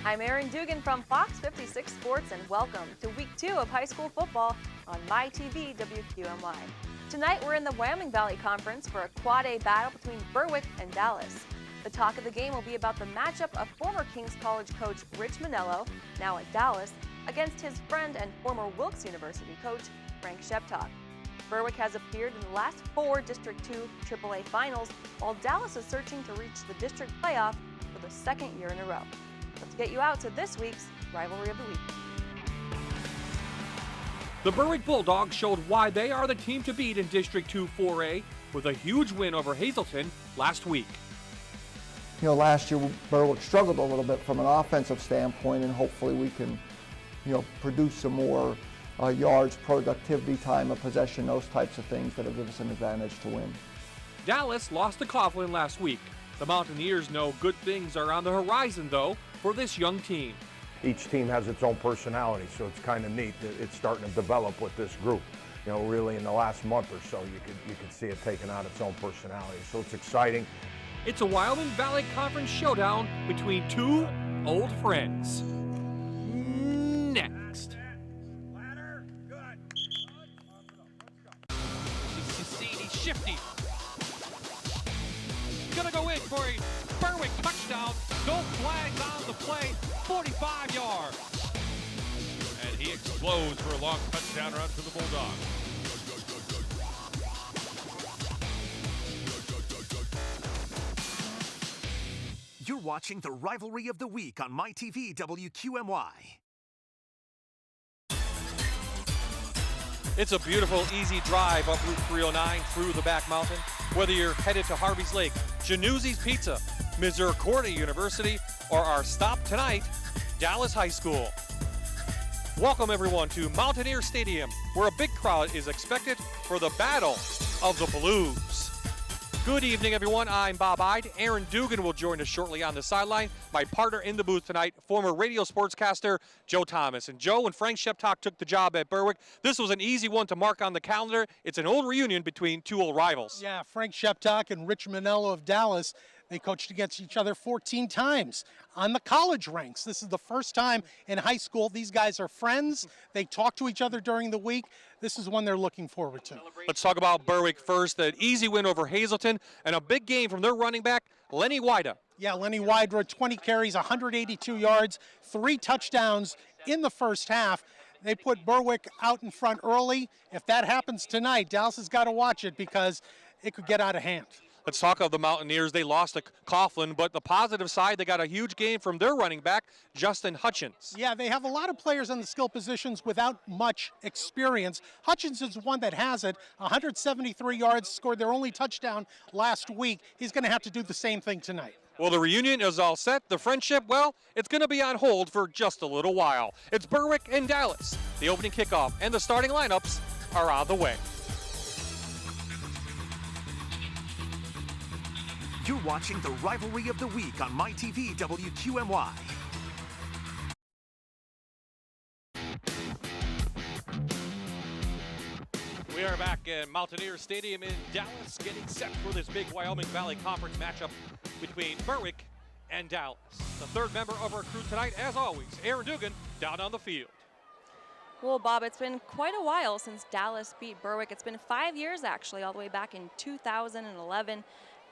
I'm Erin Dugan from Fox 56 Sports, and welcome to Week 2 of high school football on MyTV WQMY. Tonight, we're in the Wyoming Valley Conference for a quad-A battle between Berwick and Dallas. The talk of the game will be about the matchup of former King's College coach Rich Manello, now at Dallas, against his friend and former Wilkes University coach Frank Sheptock. Berwick has appeared in the last 4 District 2 AAA finals, while Dallas is searching to reach the district playoff for the second year in a row. Let's get you out to this week's Rivalry of the Week. The Berwick Bulldogs showed why they are the team to beat in District 2 4A with a huge win over Hazleton last week. Last year Berwick struggled a little bit from an offensive standpoint, and hopefully we can, produce some more yards, productivity, time of possession, those types of things that'll give us an advantage to win. Dallas lost to Coughlin last week. The Mountaineers know good things are on the horizon, though, for this young team. Each team has its own personality, so it's kind of neat that it's starting to develop with this group. Really in the last month or so, you could see it taking on its own personality, so it's exciting. It's a Wyoming Valley Conference showdown between 2 old friends. Next. He's shifty. Gonna go in for a Berwick touchdown. No flags on the play. 45 yards. And he explodes for a long touchdown run for the Bulldogs. You're watching the Rivalry of the Week on MyTV WQMY. It's a beautiful, easy drive up Route 309 through the back mountain. Whether you're headed to Harvey's Lake, Januzzi's Pizza, Misericordia University, or our stop tonight, Dallas High School. Welcome everyone to Mountaineer Stadium, where a big crowd is expected for the Battle of the Blues. Good evening, everyone. I'm Bob Ide. Aaron Dugan will join us shortly on the sideline. My partner in the booth tonight, former radio sportscaster Joe Thomas. And Joe, when Frank Sheptock took the job at Berwick, this was an easy one to mark on the calendar. It's an old reunion between 2 old rivals. Yeah, Frank Sheptock and Rich Manello of Dallas. They coached against each other 14 times on the college ranks. This is the first time in high school. These guys are friends. They talk to each other during the week. This is one they're looking forward to. Let's talk about Berwick first. An easy win over Hazleton and a big game from their running back, Lenny Wida. Yeah, Lenny Wida, 20 carries, 182 yards, 3 touchdowns in the first half. They put Berwick out in front early. If that happens tonight, Dallas has got to watch it because it could get out of hand. Let's talk of the Mountaineers. They lost to Coughlin, but the positive side, they got a huge game from their running back, Justin Hutchins. Yeah, they have a lot of players on the skill positions without much experience. Hutchins is one that has it, 173 yards, scored their only touchdown last week. He's going to have to do the same thing tonight. Well, the reunion is all set. The friendship, well, it's going to be on hold for just a little while. It's Berwick and Dallas. The opening kickoff and the starting lineups are on the way. You're watching the Rivalry of the Week on MyTV WQMY. We are back in Mountaineer Stadium in Dallas, getting set for this big Wyoming Valley Conference matchup between Berwick and Dallas. The third member of our crew tonight, as always, Aaron Dugan, down on the field. Well, Bob, it's been quite a while since Dallas beat Berwick. It's been 5 years, actually, all the way back in 2011.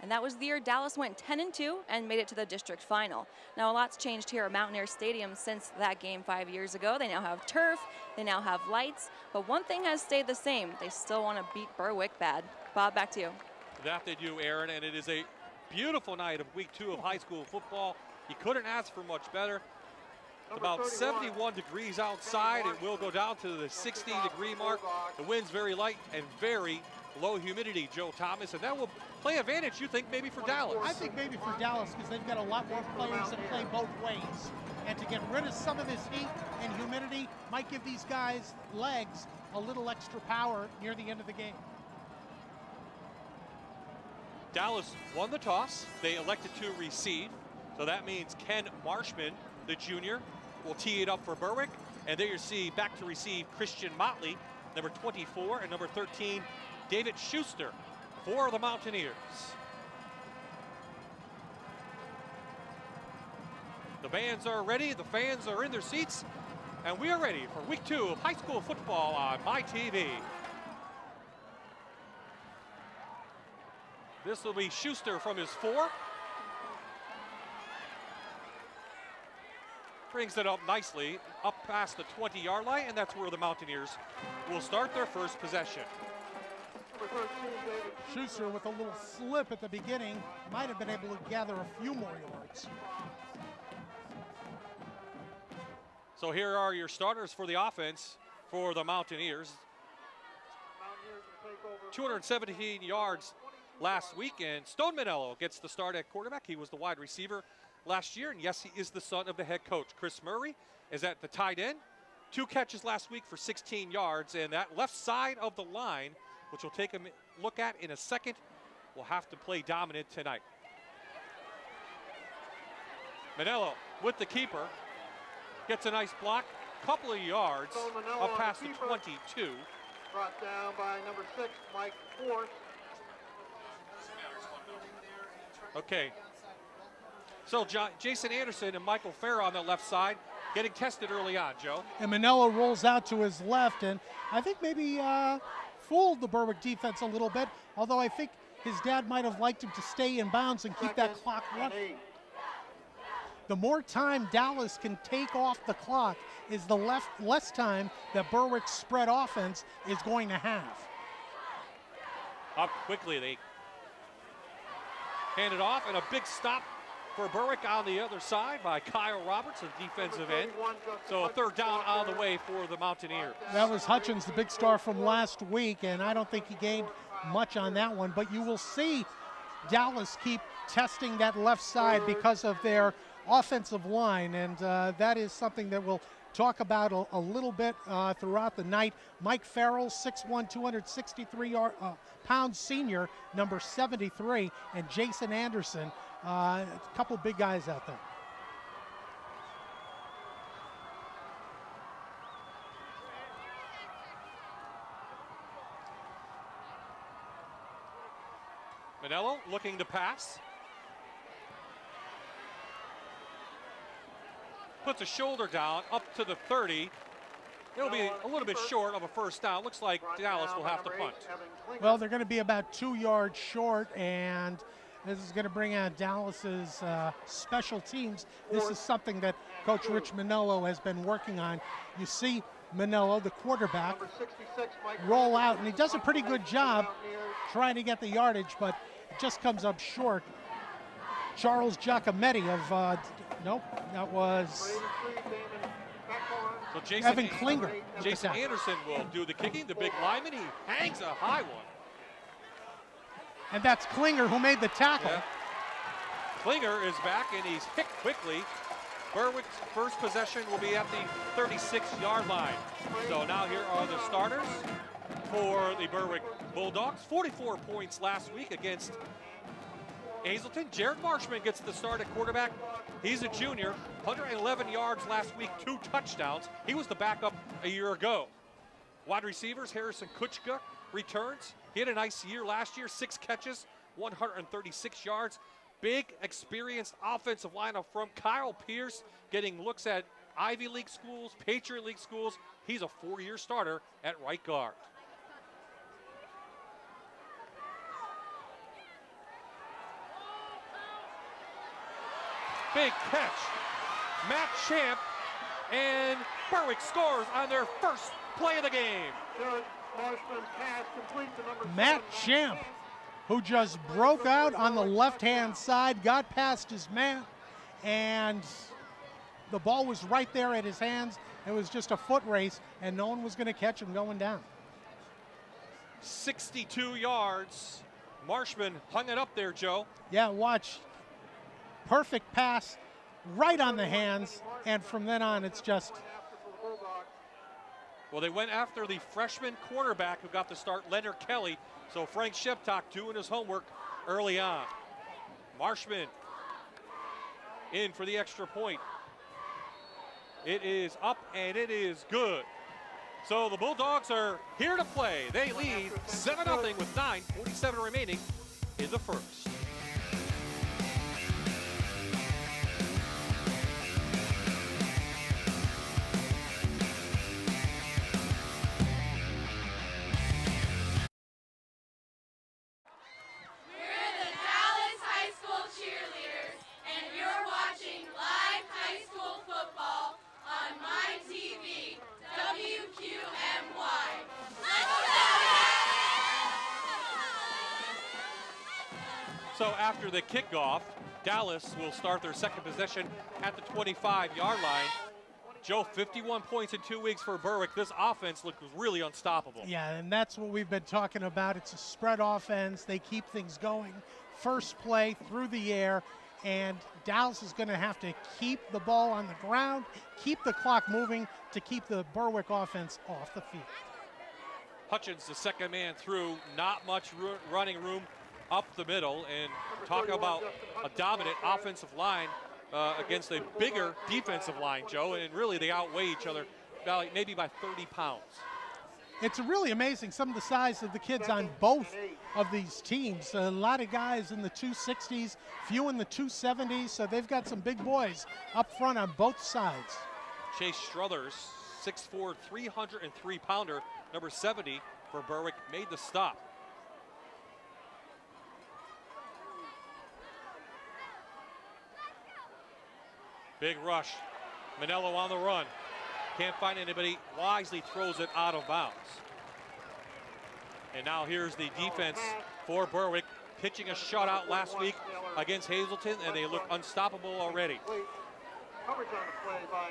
And that was the year Dallas went 10-2 and made it to the district final. Now, a lot's changed here at Mountaineer Stadium since that game 5 years ago. They now have turf, they now have lights, but one thing has stayed the same. They still want to beat Berwick bad. Bob, back to you. That they do, Aaron, and it is a beautiful night of week 2 of high school football. You couldn't ask for much better. It's about 71 degrees outside. It will go down to the 60-degree mark. The wind's very light and very low humidity, Joe Thomas, and that will play advantage, you think, maybe for Dallas? I think maybe for Dallas because they've got a lot more players that play both ways. And to get rid of some of this heat and humidity might give these guys' legs a little extra power near the end of the game. Dallas won the toss. They elected to receive. So that means Ken Marshman, the junior, will tee it up for Berwick. And there you see back to receive Christian Motley, number 24, and number 13, David Schuster for the Mountaineers. The bands are ready, the fans are in their seats, and we are ready for week 2 of high school football on MyTV. This will be Schuster from his 4. Brings it up nicely, up past the 20-yard line, and that's where the Mountaineers will start their first possession. Schuster with a little slip at the beginning, might have been able to gather a few more yards. So here are your starters for the offense for the Mountaineers. 217 yards last week, and Stone Manello gets the start at quarterback. He was the wide receiver last year, and yes, he is the son of the head coach. Chris Murray is at the tight end. 2 catches last week for 16 yards, and that left side of the line, which we'll take a look at in a second, will have to play dominant tonight. Manello with the keeper, gets a nice block, couple of yards, up past the 22. Brought down by number 6, Mike Force. Okay. So Jason Anderson and Michael Farah on the left side getting tested early on, Joe. And Manello rolls out to his left, and I think maybe fooled the Berwick defense a little bit, although I think his dad might have liked him to stay in bounds and keep that clock running. The more time Dallas can take off the clock is the less time that Berwick's spread offense is going to have. Up quickly, they hand it off, and a big stop for Berwick on the other side by Kyle Roberts, the defensive end. So a third down on the way for the Mountaineers. That was Hutchins, the big star from last week, and I don't think he gained much on that one, but you will see Dallas keep testing that left side because of their offensive line, and that is something that we'll talk about a little bit throughout the night. Mike Farrell, 6'1", 263-pound senior, number 73, and Jason Anderson, a couple big guys out there. Manello looking to pass. Puts a shoulder down up to the 30. It'll be a little bit short of a first down. Looks like Dallas will have to punt. Well, they're going to be about 2 yards short, and this is going to bring out Dallas's special teams. This is something that Coach Rich Manello has been working on. You see Manello, the quarterback, roll out, and he does a pretty good job trying to get the yardage, but it just comes up short. Charles Giacometti of, nope, that was so Jason Evan Klinger. Jason Anderson will do the kicking. The big lineman, he hangs a high one. And that's Klinger who made the tackle. Yeah. Klinger is back, and he's hit quickly. Berwick's first possession will be at the 36-yard line. So now here are the starters for the Berwick Bulldogs. 44 points last week against Hazleton. Jared Marshman gets the start at quarterback. He's a junior, 111 yards last week, 2 touchdowns. He was the backup a year ago. Wide receivers, Harrison Kuchka returns. He had a nice year last year, 6 catches, 136 yards. Big, experienced offensive lineup from Kyle Pierce, getting looks at Ivy League schools, Patriot League schools. He's a 4-year starter at right guard. Big catch, Matt Champ, and Berwick scores on their first play of the game. Matt Champ, who just broke out on the left-hand side, got past his man, and the ball was right there at his hands. It was just a foot race, and no one was going to catch him going down. 62 yards. Marshman hung it up there, Joe. Yeah, watch. Perfect pass, right on the hands, and from then on, it's just... Well, they went after the freshman quarterback who got the start, Leonard Kelly. So Frank Sheptock doing his homework early on. Marshman in for the extra point. It is up and it is good. So the Bulldogs are here to play. They lead 7-0 with 9:47 remaining in the first. So after the kickoff, Dallas will start their second possession at the 25-yard line. Joe, 51 points in 2 weeks for Berwick. This offense looked really unstoppable. Yeah, and that's what we've been talking about. It's a spread offense. They keep things going. First play through the air, and Dallas is going to have to keep the ball on the ground, keep the clock moving to keep the Berwick offense off the field. Hutchins, the second man through, not much running room up the middle, and talk about a dominant offensive line against a bigger defensive line, Joe, and really they outweigh each other maybe by 30 pounds. It's really amazing some of the size of the kids on both of these teams. A lot of guys in the 260s, few in the 270s, so they've got some big boys up front on both sides. Chase Struthers, 6'4", 303-pounder, number 70 for Berwick, made the stop. Big rush. Manello on the run. Can't find anybody. Wisely throws it out of bounds. And now here's the defense for Berwick, pitching a shutout last week against Hazleton, and they look unstoppable already.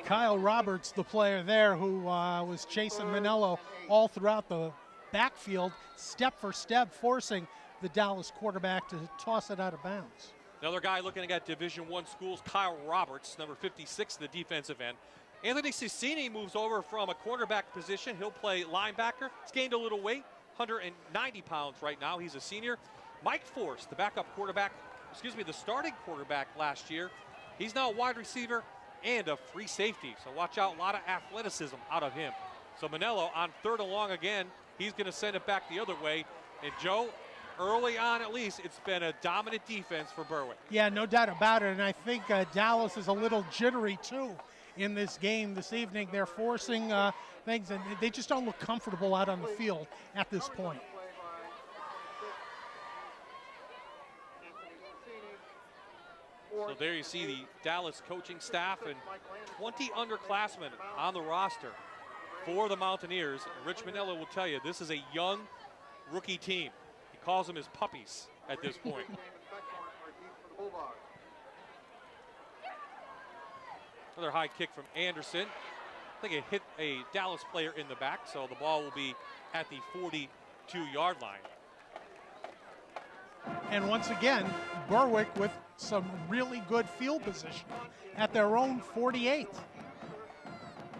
Kyle Roberts, the player there who was chasing Manello all throughout the backfield, step for step, forcing the Dallas quarterback to toss it out of bounds. Another guy looking at Division I schools, Kyle Roberts, number 56, the defensive end. Anthony Cicini moves over from a cornerback position. He'll play linebacker. He's gained a little weight, 190 pounds right now. He's a senior. Mike Force, the the starting quarterback last year. He's now a wide receiver and a free safety. So watch out, a lot of athleticism out of him. So Manello on 3rd and long again. He's going to send it back the other way. And Joe, early on at least, it's been a dominant defense for Berwick. Yeah, no doubt about it. And I think Dallas is a little jittery too in this game this evening. They're forcing things, and they just don't look comfortable out on the field at this point. So there you see the Dallas coaching staff and 20 underclassmen on the roster for the Mountaineers. Rich Manello will tell you this is a young rookie team. He calls them his puppies at this point. Another high kick from Anderson. I think it hit a Dallas player in the back, so the ball will be at the 42-yard line. And once again, Berwick with some really good field position at their own 48.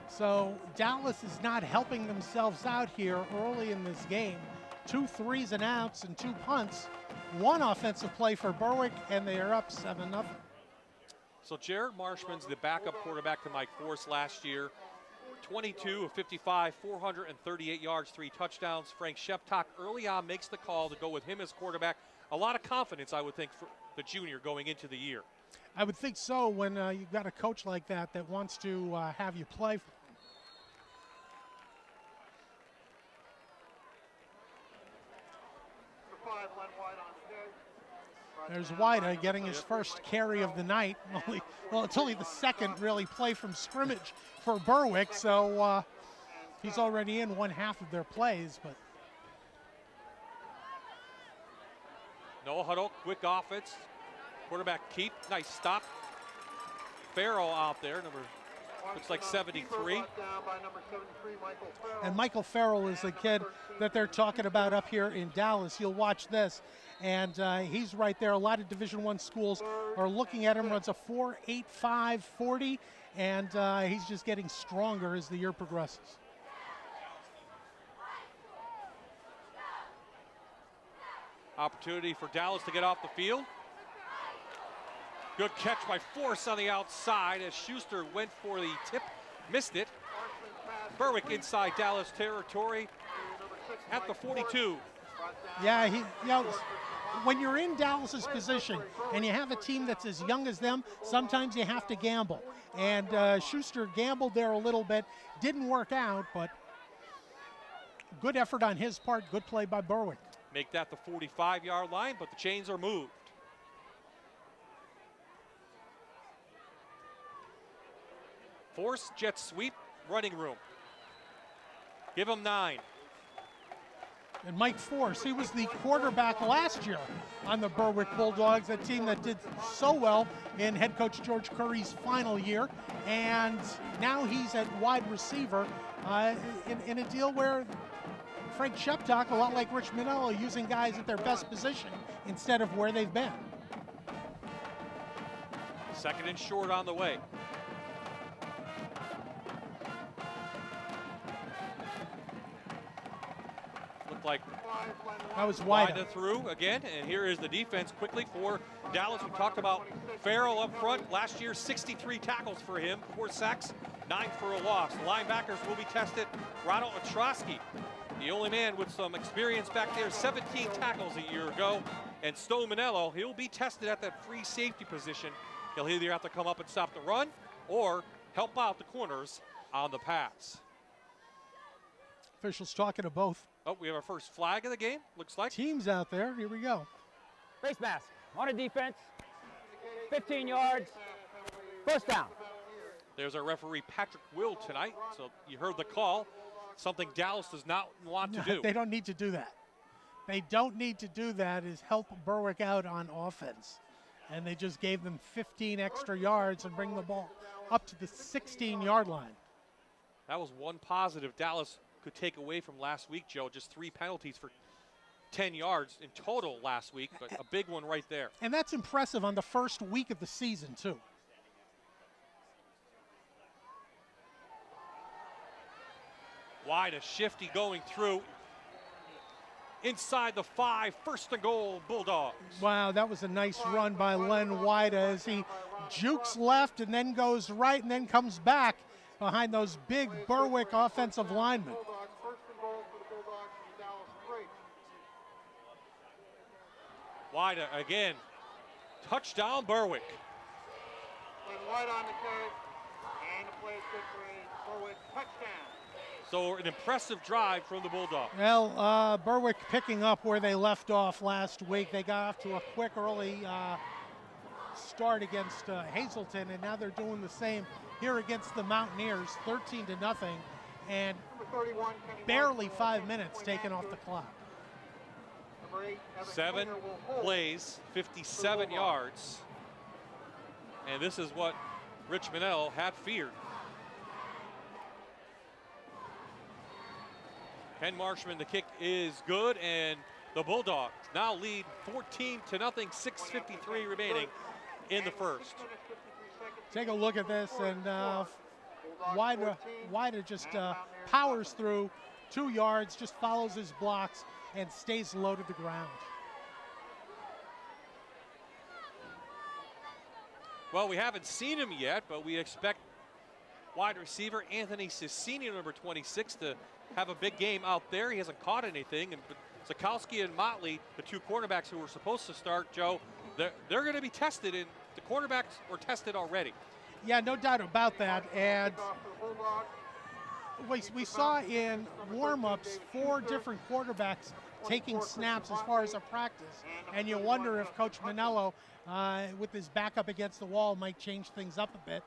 So Dallas is not helping themselves out here early in this game. 2 3s and outs and 2 punts. 1 offensive play for Berwick, and they are up 7-0. So Jared Marshman's the backup quarterback to Mike Force last year. 22 of 55, 438 yards, 3 touchdowns. Frank Sheptock early on makes the call to go with him as quarterback. A lot of confidence, I would think, for the junior going into the year. I would think so when you've got a coach like that that wants to have you play. There's Wida getting his first carry of the night. It's only the second really play from scrimmage for Berwick, so he's already in 1/2 of their plays. But no huddle, quick offense. Quarterback Keith, nice stop. Farrell out there, looks like 73. And Michael Farrell is the kid that they're talking about up here in Dallas. You'll watch this, and he's right there. A lot of Division I schools are looking at him. Runs a 4.85 40, and he's just getting stronger as the year progresses. Opportunity for Dallas to get off the field. Good catch by Force on the outside as Schuster went for the tip, missed it. Berwick inside Dallas territory at the 42. Yeah, when you're in Dallas's position and you have a team that's as young as them, sometimes you have to gamble. And Schuster gambled there a little bit, didn't work out, but good effort on his part, good play by Berwick. Make that the 45-yard line, but the chains are moved. Force jet sweep, running room. Give him 9. And Mike Force, he was the quarterback last year on the Berwick Bulldogs, a team that did so well in head coach George Curry's final year. And now he's at wide receiver in a deal where Frank Sheptock, a lot like Rich Minello, using guys at their best position instead of where they've been. Second and short on the way. Looked like that was wide through again, and here is the defense quickly for Dallas. We talked about Farrell up front. Last year, 63 tackles for him, 4 sacks, 9 for a loss. The linebackers will be tested. Ronald Ostrowski, the only man with some experience back there, 17 tackles a year ago. And Sto Manello, he'll be tested at that free safety position. He'll either have to come up and stop the run or help out the corners on the pass. Officials talking to both. Oh, we have our first flag of the game, looks like. Teams out there, here we go. Face mask, on a defense, 15 yards, first down. There's our referee, Patrick Will, tonight. So you heard the call, something Dallas does not want to do. They don't need to do that. They don't need to do that, is help Berwick out on offense. And they just gave them 15 extra yards and bring the ball up to the 16-yard line. That was one positive Dallas could take away from last week, Joe. Just 3 penalties for 10 yards in total last week, but a big one right there. And that's impressive on the first week of the season, too. Wide, a shifty going through. Inside the 5, first and goal, Bulldogs. Wow, that was a nice run by Len Wida as he jukes left and then goes right and then comes back behind those big Berwick offensive linemen. Wida again, touchdown Berwick. Wide on the carry, and the play is good for a Berwick touchdown. So an impressive drive from the Bulldogs. Well, Berwick picking up where they left off last week. They got off to a quick early start against Hazleton, and now they're doing the same here against the Mountaineers, 13-0, and barely 5 minutes taken off the clock. 7 plays, 57 yards, and this is what Rich Minello had feared. Ken Marshman, the kick is good, and the Bulldogs now lead 14-0, 6:53 remaining in the first. Take a look at this, and Wida just powers through 2 yards, just follows his blocks, and stays low to the ground. Well, we haven't seen him yet, but we expect wide receiver Anthony Cicini, number 26, to have a big game out there. He hasn't caught anything, and Zakowski and Motley, the 2 cornerbacks who were supposed to start, Joe, they're going to be tested, and the cornerbacks were tested already. Yeah, no doubt about that. And we saw in warm-ups 4 different quarterbacks taking snaps as far as a practice, and you wonder if Coach Minello, with his back up against the wall, might change things up a bit.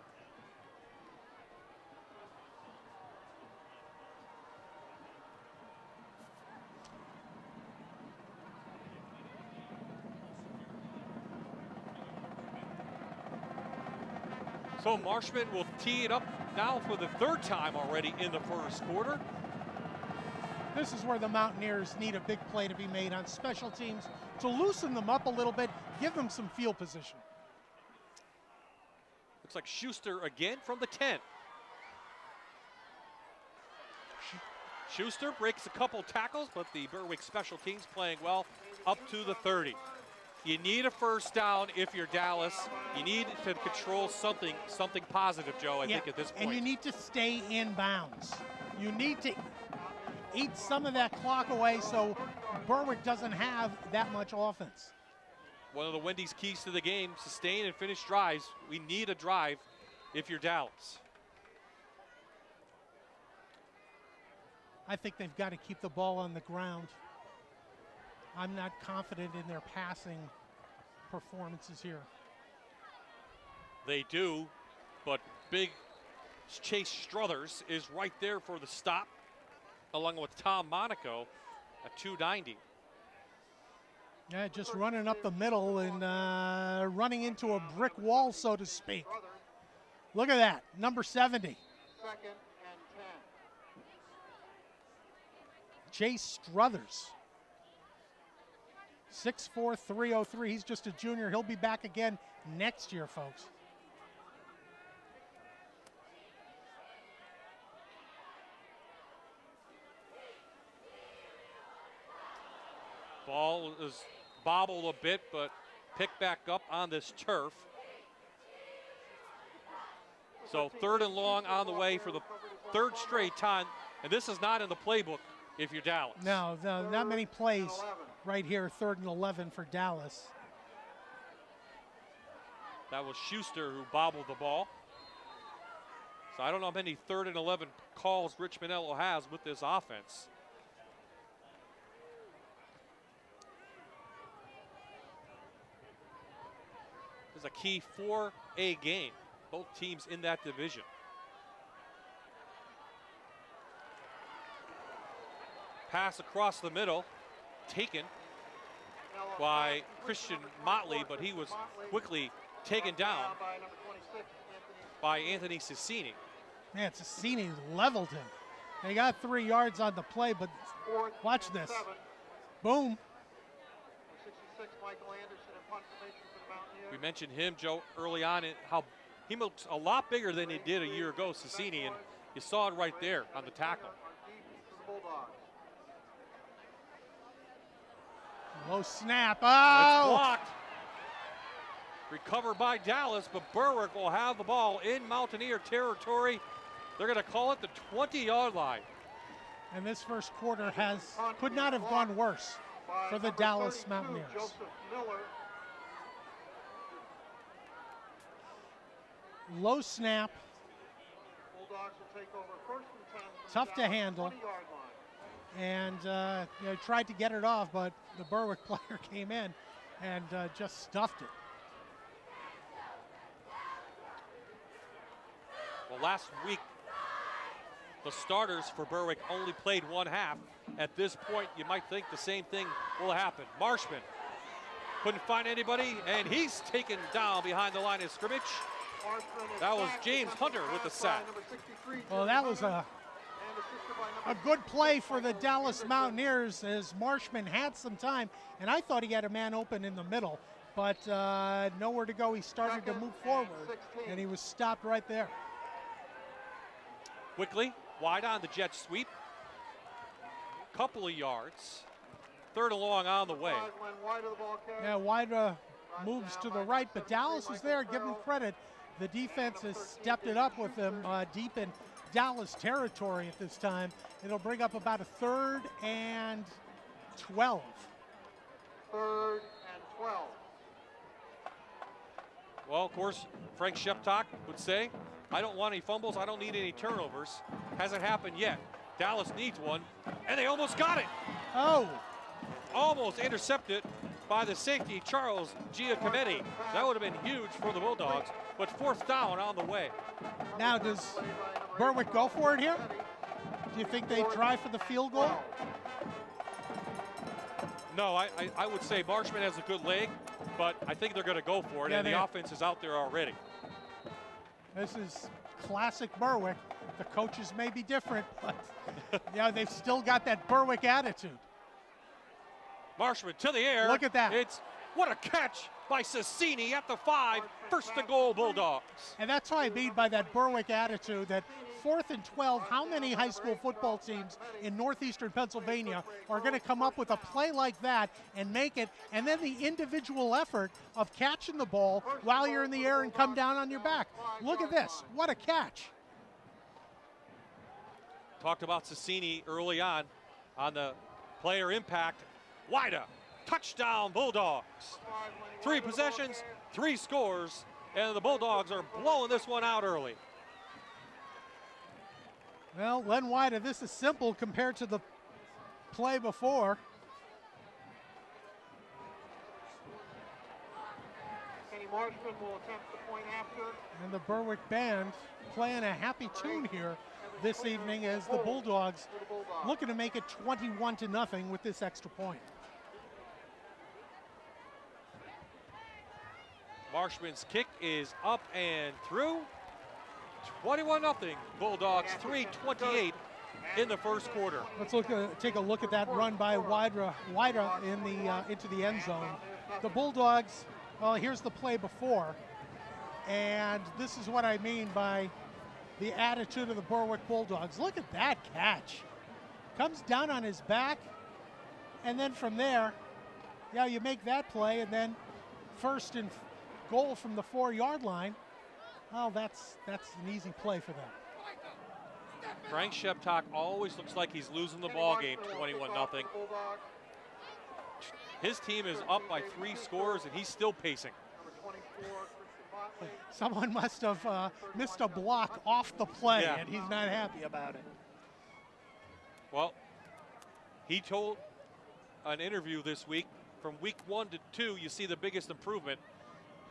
So Marshman will tee it up now for the 3rd time already in the first quarter. This is where the Mountaineers need a big play to be made on special teams to loosen them up a little bit, give them some field position. Looks like Schuster again from the 10. Schuster breaks a couple tackles, but the Berwick special teams playing well up to the 30. You need a first down if you're Dallas. You need to control something positive, Joe, I think, at this point. And you need to stay in bounds. You need to eat some of that clock away so Berwick doesn't have that much offense. One of the Wendy's keys to the game, sustain and finish drives. We need a drive if you're Dallas. I think they've got to keep the ball on the ground. I'm not confident in their passing performances here. They do, but big Chase Struthers is right there for the stop, along with Tom Monaco. at 290. Yeah, just running up the middle and running into a brick wall, so to speak. Look at that, number 70. Second and 10. Chase Struthers. 6'4", 303. He's just a junior. He'll be back again next year, folks. Ball is bobbled a bit, but picked back up on this turf. So 3rd and long on the way for the 3rd straight time. And this is not in the playbook if you're Dallas. No, not many plays right here, 3rd and 11 for Dallas. That was Schuster who bobbled the ball. So I don't know how many 3rd and 11 calls Rich Manello has with this offense. This is a key 4A game. Both teams in that division. Pass across the middle, taken by Christian Motley, but he was quickly taken down by Anthony Cicini. Man, Cicini leveled him. They got 3 yards on the play, but watch this. Boom. 66, Michael Anderson in punt formation for the Mountaineers. We mentioned him, Joe, early on, and how he looks a lot bigger than he did a year ago, Cicini, and you saw it right there on the tackle. Low snap. It's Oh! blocked. Recovered by Dallas, but Berwick will have the ball in Mountaineer territory. They're going to call it the 20-yard line. And this first quarter could not have gone worse for the Dallas Mountaineers. Joseph Miller. Low snap, Bulldogs will take over 1st and 10 from the tough to Dallas handle, 20-yard line. and tried to get it off, but the Berwick player came in and just stuffed it. Well, last week, the starters for Berwick only played 1 half. At this point, you might think the same thing will happen. Marshman couldn't find anybody, and he's taken down behind the line of scrimmage. That was James Hunter with the sack. Well, that was a good play for the Dallas Mountaineers as Marshman had some time, and I thought he had a man open in the middle, but nowhere to go. He started to move forward, and he was stopped right there. Quickly, wide on the jet sweep. Couple of yards. 3rd and long on the way. Yeah, wide moves to the right, but Dallas was there. Give him credit. The defense has stepped it up with them deep in Dallas territory at this time. It'll bring up about a 3rd and 12. 3rd and 12. Well, of course, Frank Sheptock would say, I don't want any fumbles, I don't need any turnovers. Hasn't happened yet. Dallas needs one, and they almost got it. Oh. Almost intercepted by the safety, Charles Giacometti. That would have been huge for the Bulldogs, but 4th down on the way. Now, does Berwick go for it here? Do you think they try for the field goal? No, I would say Marshman has a good leg, but I think they're going to go for it, and the offense is out there already. This is classic Berwick. The coaches may be different, but yeah, they've still got that Berwick attitude. Marshman to the air. Look at that. What a catch by Cicini at the 5. 1st and goal, Bulldogs. And that's what I mean by that Berwick attitude, that 4th and 12, how many high school football teams in northeastern Pennsylvania are going to come up with a play like that and make it, and then the individual effort of catching the ball while you're in the air and come down on your back. Look at this. What a catch. Talked about Cicini early on the player impact. Wida, touchdown Bulldogs. 3 possessions, 3 scores, and the Bulldogs are blowing this one out early. Well, Len Wida, this is simple compared to the play before. Kenny Marshman will attempt the point after. And the Berwick band playing a happy tune here this evening as the Bulldogs looking to make it 21-0 with this extra point. Marshman's kick is up and through. 21-0. Bulldogs 3:28 in the first quarter. Let's take a look at that run by Wydra in the into the end zone. The Bulldogs, well, here's the play before, and this is what I mean by the attitude of the Berwick Bulldogs. Look at that catch. Comes down on his back, and then from there, yeah, you make that play, and then first and goal from the 4-yard line. Oh, that's an easy play for them. Frank Sheptock always looks like he's losing the ball game 21-0. His team is up by 3 scores, and he's still pacing. Someone must have missed a block off the play, Yeah. and he's not happy about it. Well, he told an interview this week, from week 1 to 2, you see the biggest improvement.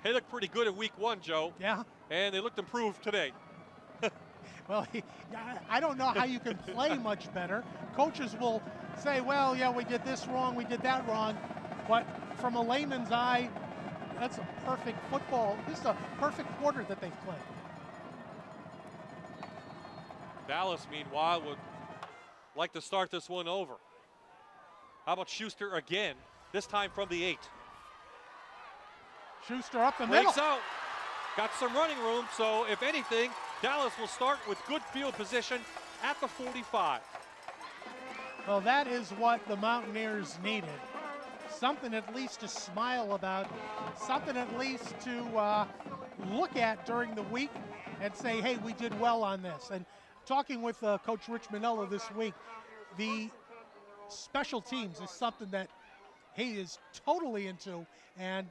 They looked pretty good at week 1, Joe. Yeah. And they looked improved today. Well, I don't know how you can play much better. Coaches will say, well, yeah, we did this wrong, we did that wrong. But from a layman's eye, that's a perfect football. This is a perfect quarter that they've played. Dallas, meanwhile, would like to start this one over. How about Schuster again, this time from the 8. Schuster up the middle. Breaks out. Got some running room, so if anything, Dallas will start with good field position at the 45. Well, that is what the Mountaineers needed. Something at least to smile about, something at least to look at during the week and say, hey, we did well on this. And talking with Coach Rich Manella this week, the special teams is something that he is totally into, and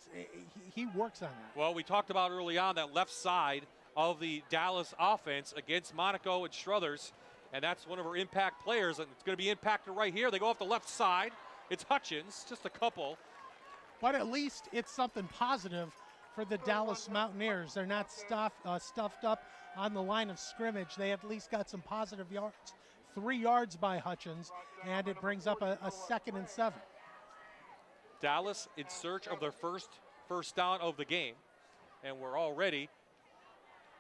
he works on that. Well, we talked about early on that left side of the Dallas offense against Monaco and Struthers, and that's one of our impact players, and it's going to be impacted right here. They go off the left side. It's Hutchins, just a couple. But at least it's something positive for the Dallas Mountaineers. They're not stuffed up on the line of scrimmage. They at least got some positive yards. 3 yards by Hutchins, and it brings up a 2nd and 7. Dallas in search of their first down of the game, and we're already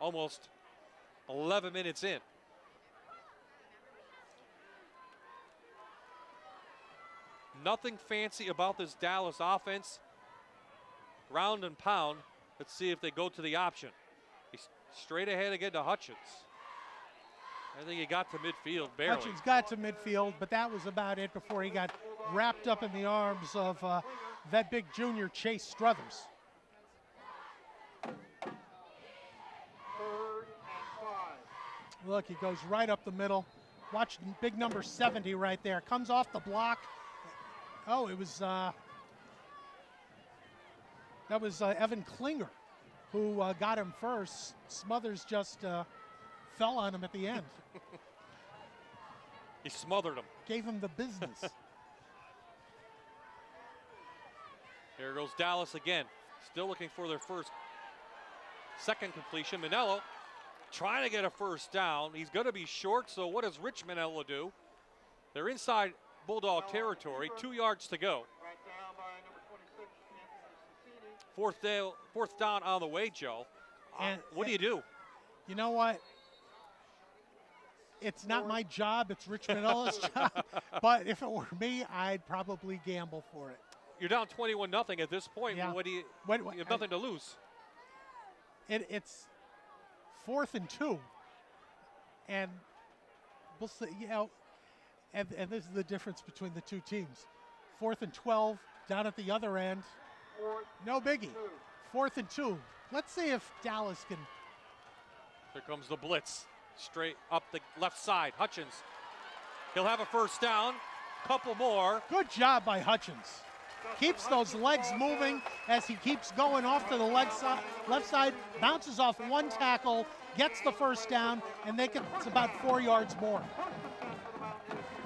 almost 11 minutes in. Nothing fancy about this Dallas offense. Ground and pound. Let's see if they go to the option. He's straight ahead again to Hutchins. I think he got to midfield barely. Hutchins got to midfield, but that was about it before he got wrapped up in the arms of that big junior Chase Struthers. 3rd and 5. Look, he goes right up the middle. Watch big number 70 right there. Comes off the block. Oh, it was that was Evan Klinger who got him first. Smothers just fell on him at the end. He smothered him. Gave him the business. Here goes Dallas again. Still looking for their second completion. Manello trying to get a first down. He's going to be short, so what does Rich Manello do? They're inside Bulldog territory, 2 yards to go. Right down by number 26, Fourth down on the way, Joe. And what do you do? You know what? It's not my job, it's Rich Manella's job. But if it were me, I'd probably gamble for it. You're down 21-0 at this point. Yeah. What do you have nothing to lose. It's 4th and 2. And we'll see, you know, and this is the difference between the two teams. 4th and 12 down at the other end. No biggie. 4th and 2. Let's see if Dallas can. Here comes the blitz. Straight up the left side. Hutchins. He'll have a first down. Couple more. Good job by Hutchins. Keeps those legs moving as he keeps going off to the left side, bounces off one tackle, gets the first down, and it's about 4 yards more.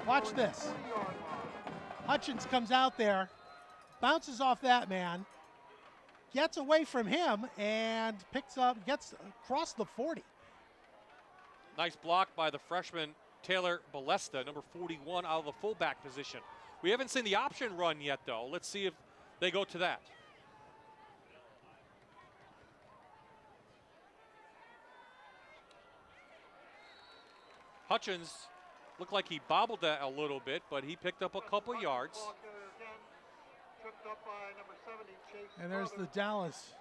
Watch this. Hutchins comes out there, bounces off that man, gets away from him, and gets across the 40. Nice block by the freshman Taylor Balesta, number 41, out of the fullback position. We haven't seen the option run yet, though. Let's see if they go to that. Hutchins looked like he bobbled that a little bit, but he picked up a couple yards. And there's the Dallas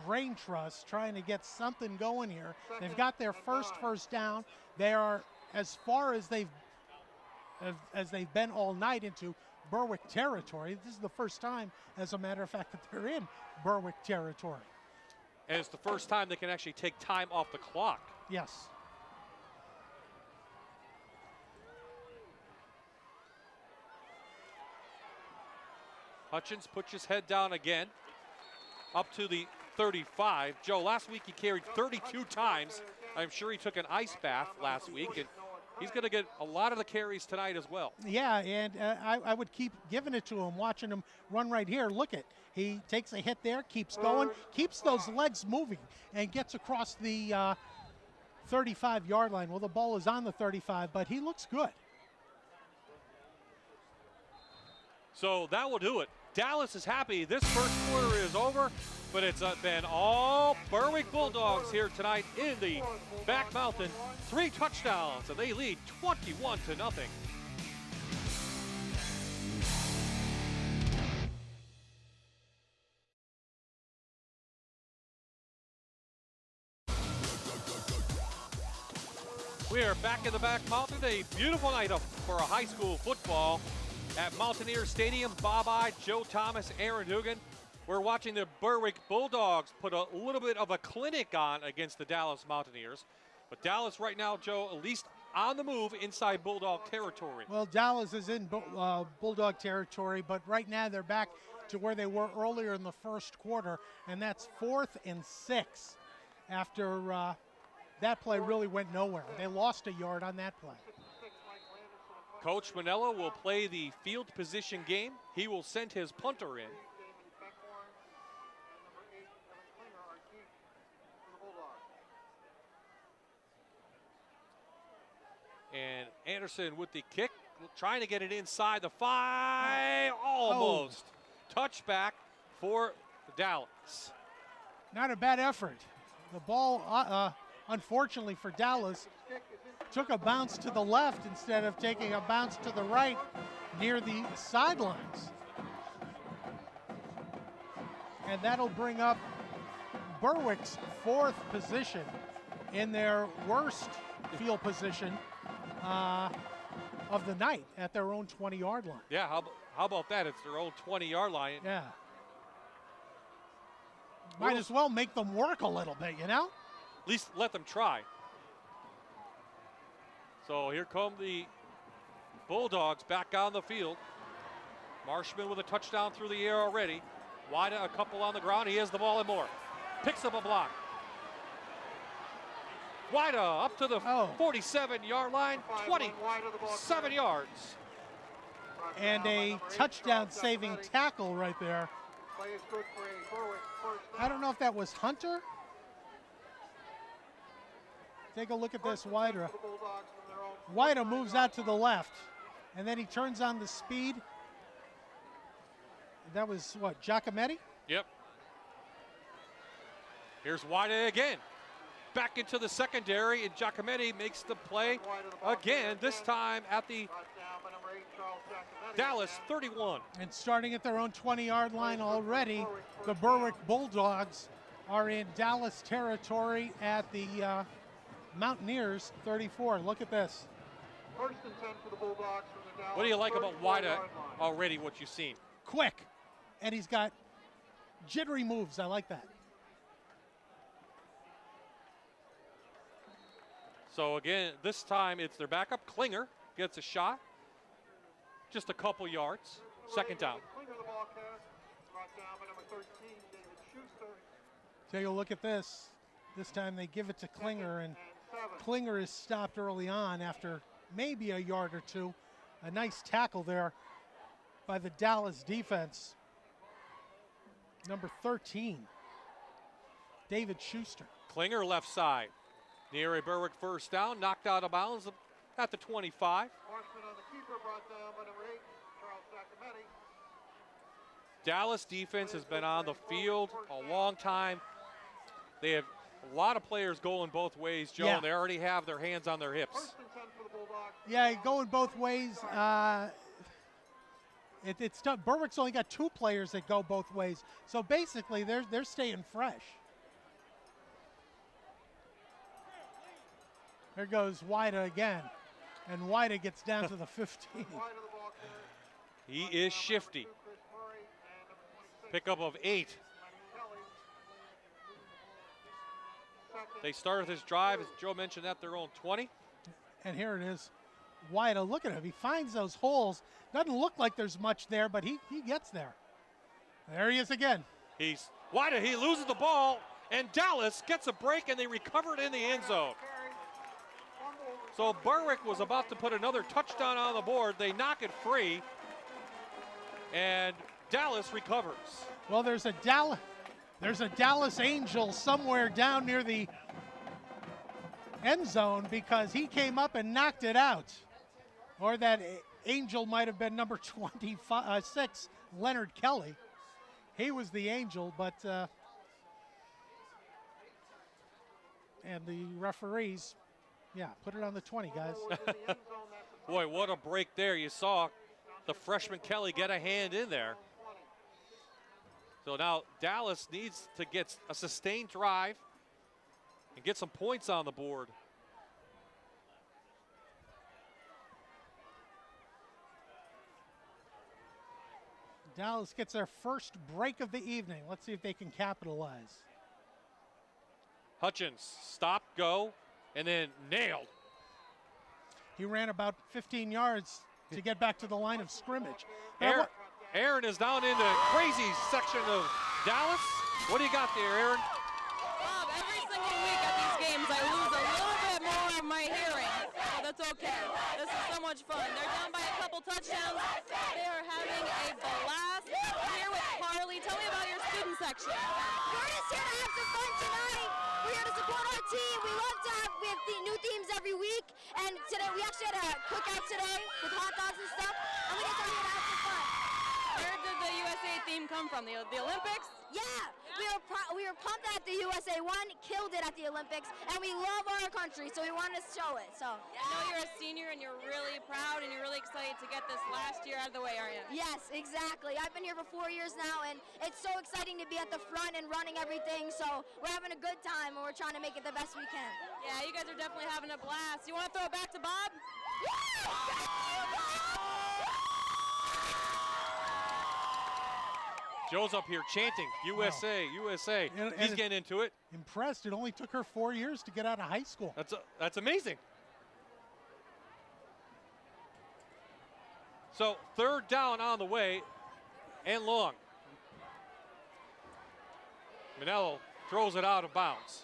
Brain Trust trying to get something going here. They've got their first down. They are as far as they've been all night into Berwick territory. This is the first time, as a matter of fact, that they're in Berwick territory. And it's the first time they can actually take time off the clock. Yes. Hutchins puts his head down again, up to the 35. Joe, last week he carried 32 times. I'm sure he took an ice bath last week, and he's going to get a lot of the carries tonight as well. Yeah, and I would keep giving it to him, watching him run right here. Look at, he takes a hit there, keeps going, keeps those legs moving, and gets across the 35-yard line. Well, the ball is on the 35, but he looks good. So that will do it. Dallas is happy. This first quarter is over, but it's been all Berwick Bulldogs here tonight in the Back Mountain. 3 touchdowns, and they lead 21-0. We are back in the Back Mountain. A beautiful night for a high school football at Mountaineer Stadium. Bob I, Joe Thomas, Aaron Dugan. We're watching the Berwick Bulldogs put a little bit of a clinic on against the Dallas Mountaineers. But Dallas right now, Joe, at least on the move inside Bulldog territory. Well, Dallas is in Bulldog territory, but right now they're back to where they were earlier in the first quarter, and that's 4th and 6 after that play really went nowhere. They lost a yard on that play. Coach Manella will play the field position game. He will send his punter in. And Anderson with the kick, trying to get it inside the 5, almost. Touchback for Dallas. Not a bad effort. The ball, unfortunately for Dallas, took a bounce to the left instead of taking a bounce to the right near the sidelines. And that'll bring up Berwick's 4th position in their worst field position of the night at their own 20-yard line. Yeah, how about that? It's their own 20-yard line. Yeah. Might as well make them work a little bit, you know? At least let them try. So here come the Bulldogs back on the field. Marshman with a touchdown through the air already. Wida a couple on the ground. He has the ball and more. Picks up a block. Wida up to the 47-yard line, 27 yards. And a touchdown-saving tackle right there. I don't know if that was Hunter. Take a look at this, Wida. Wida moves out to the left, and then he turns on the speed. That was, what, Giacometti? Yep. Here's Wida again. Back into the secondary, and Giacometti makes the play again, this time at the Dallas 31. And starting at their own 20-yard line already, the Berwick Bulldogs are in Dallas territory at the Mountaineers 34. Look at this. 1st and 10 for the Bulldogs from the Dallas. What do you like about 34-yard Wida line. already, what you've seen? Quick, and he's got jittery moves. I like that. So again, this time it's their backup. Klinger gets a shot. Just a couple yards. 2nd down. Klinger the ball carrier, brought down by number 13, David Schuster. Take a look at this. This time they give it to Klinger, and Klinger is stopped early on after maybe a yard or two. A nice tackle there by the Dallas defense. Number 13, David Schuster. Klinger left side. Near a Berwick 1st down, knocked out of bounds at the 25. Marshman on the keeper brought down by number 8, Charles Sacramenti. Dallas defense has been on the field a long time. They have a lot of players going both ways, Joe, Yeah. and they already have their hands on their hips. First and 10 for the Bulldogs. Yeah, going both ways. It's tough. Berwick's only got 2 players that go both ways, so basically they're staying fresh. There goes Wida again, and Wida gets down to the 15. Wide of the ball carrier. He is shifty. Chris Murray and number 26, Pickup of 8. Kelly. Second. They started this drive, as Joe mentioned, at their own 20. And here it is. Wida, look at him. He finds those holes. Doesn't look like there's much there, but he gets there. There he is again. He's Wida, he loses the ball, and Dallas gets a break, and they recover it in the end zone. So Berwick was about to put another touchdown on the board. They knock it free, and Dallas recovers. Well, there's a Dallas Angel somewhere down near the end zone because he came up and knocked it out. Or that Angel might have been number 26, Leonard Kelly. He was the Angel, but and the referees, yeah, put it on the 20, guys. Boy, what a break there. You saw the freshman Kelly get a hand in there. So now Dallas needs to get a sustained drive and get some points on the board. Dallas gets their first break of the evening. Let's see if they can capitalize. Hutchins, stop, go, and then nailed. He ran about 15 yards to get back to the line of scrimmage. Aaron is down in the crazy section of Dallas. What do you got there, Aaron? Bob, every single week at these games, I lose a little bit more of my hearing, but that's okay. This is so much fun. They're down by a couple touchdowns. They are having a blast. Here with Carly, tell me about your student section. We're just here to have some fun tonight. We're here to support our team. We have new themes every week, and today we actually had a cookout today with hot dogs and stuff, and we just are here to have some fun. Where did the USA theme come from? The Olympics? Yeah, we were pumped that the USA won, killed it at the Olympics, and we love our country, so we wanted to show it. So I know you're a senior and you're really proud and you're really excited to get this last year out of the way, aren't you? yes, exactly. I've been here for 4 years now, and it's so exciting to be at the front and running everything. So we're having a good time, and we're trying to make it the best we can. Yeah, you guys are definitely having a blast. You want to throw it back to Bob? Joe's up here chanting, USA, USA. He's getting into it. Impressed. It only took her 4 years to get out of high school. That's amazing. So third down on the way and long. Manello throws it out of bounds.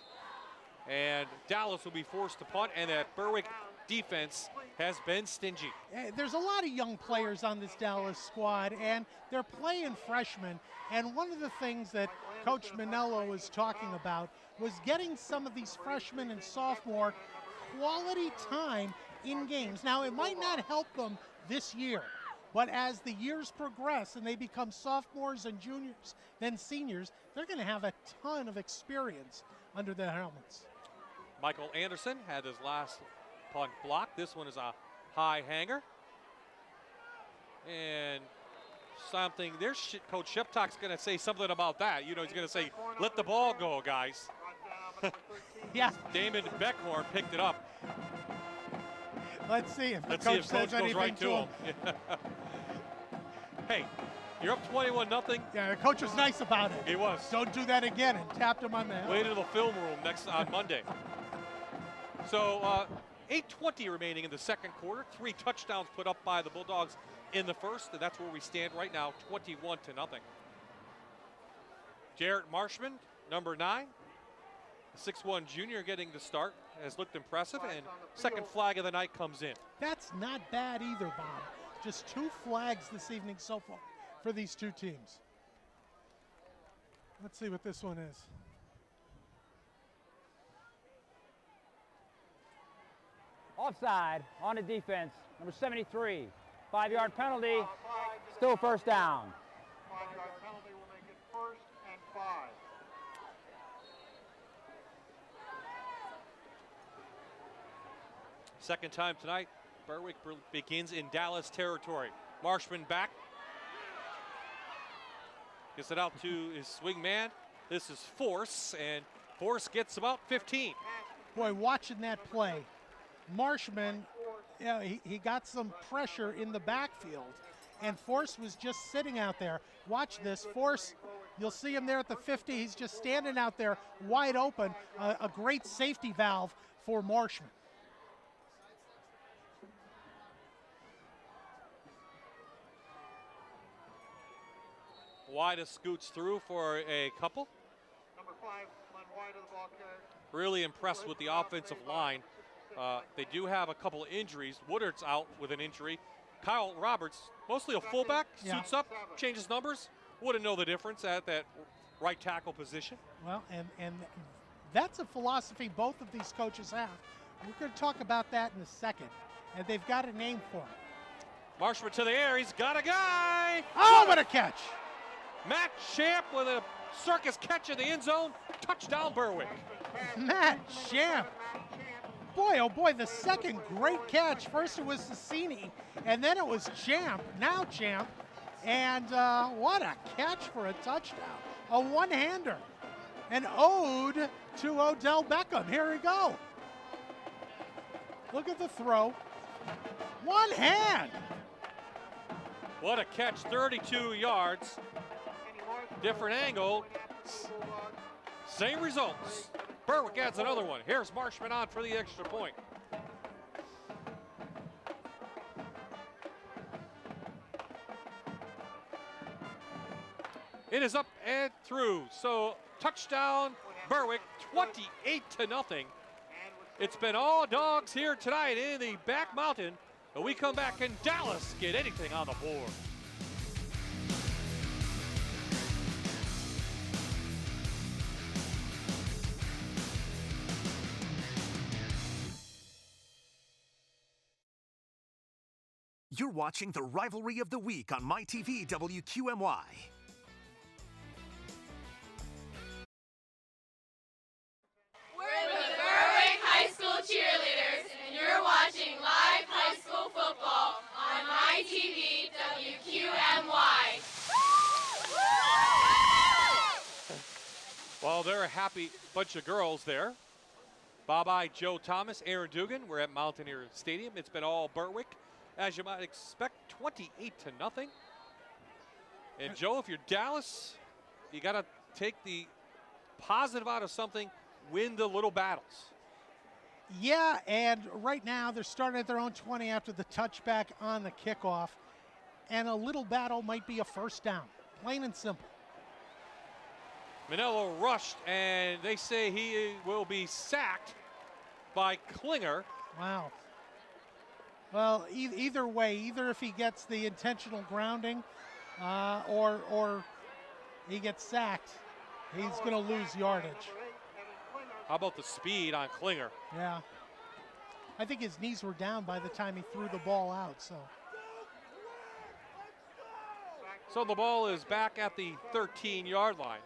And Dallas will be forced to punt, and that Berwick defense has been stingy. There's a lot of young players on this Dallas squad, and they're playing freshmen. And one of the things that Coach Manello was talking about was getting some of these freshmen and sophomore quality time in games. Now, it might not help them this year, but as the years progress and they become sophomores and juniors, then seniors, they're going to have a ton of experience under their helmets. Michael Anderson had his last punt block. This one is a high hanger. And something, there's Coach Sheptock's going to say something about that. You know, he's going to say, let the ball go, guys. Yeah. Damon Beckhorn picked it up. Let's see if the Let's coach see if says Coach goes anything right to to him. him. Hey, you're up 21-0. Yeah, the coach was nice about it. He was. Don't do that again, and tapped him on the head. Wait in the film room on Monday. So 8:20 remaining in the second quarter. 3 touchdowns put up by the Bulldogs in the first, and that's where we stand right now, 21-0. Jarrett Marshman, number 9, a 6'1" junior getting the start, has looked impressive, and second flag of the night comes in. That's not bad either, Bob. Just 2 flags this evening so far for these 2 teams. Let's see what this one is. Offside on the defense, number 73. 5-yard penalty, still first down. 5-yard penalty will make it 1st and 5. Second time tonight, Berwick begins in Dallas territory. Marshman back. Gets it out to his swing man. This is Force, and Force gets about 15. Boy, watching that play, Marshman, he got some pressure in the backfield, and Force was just sitting out there. Watch this, Force, you'll see him there at the 50. He's just standing out there wide open, a great safety valve for Marshman. Wida scoots through for a couple. Number 5, Glenn White of the ball carrier. Really impressed with the offensive line. They do have a couple of injuries. Woodard's out with an injury. Kyle Roberts, mostly a fullback, suits up, changes numbers. Wouldn't know the difference at that right tackle position. Well, and that's a philosophy both of these coaches have. We're going to talk about that in a second, and they've got a name for it. Marshman to the air, he's got a guy! Oh, what a catch! Matt Champ with a circus catch in the end zone. Touchdown, Berwick. Matt Champ. Boy, oh boy, the second great catch. First it was Sassini, and then it was Champ, now Champ. And what a catch for a touchdown. A one-hander. An ode to Odell Beckham. Here we go. Look at the throw. One hand. What a catch, 32 yards. Different angle, same results. Berwick adds another one. Here's Marshman on for the extra point. It is up and through. So touchdown, Berwick, 28-0. It's been all dogs here tonight in the back mountain. But we come back and Dallas get anything on the board. You're watching the Rivalry of the Week on MyTV WQMY. We're the Berwick High School cheerleaders, and you're watching live high school football on MyTV WQMY. Well, they're a happy bunch of girls there. Bye-bye, Joe Thomas, Aaron Dugan. We're at Mountaineer Stadium. It's been all Berwick, as you might expect, 28-0. And Joe, if you're Dallas, you got to take the positive out of something, win the little battles. Yeah, and right now they're starting at their own 20 after the touchback on the kickoff. And a little battle might be a first down, plain and simple. Manello rushed, and they say he will be sacked by Klinger. Wow. Well, either way, either if he gets the intentional grounding or he gets sacked, he's going to lose yardage. How about the speed on Klinger? Yeah. I think his knees were down by the time he threw the ball out. So the ball is back at the 13-yard line.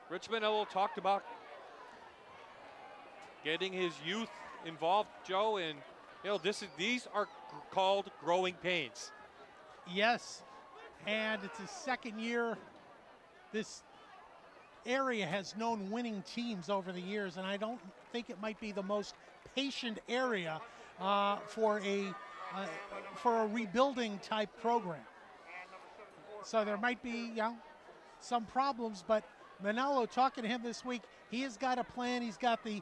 Rich Manello talked about getting his youth involved, Joe, and these are called growing pains. Yes, and it's his second year. This area has known winning teams over the years, and I don't think it might be the most patient area for a rebuilding type program. So there might be some problems, but Manello, talking to him this week, he has got a plan. He's got the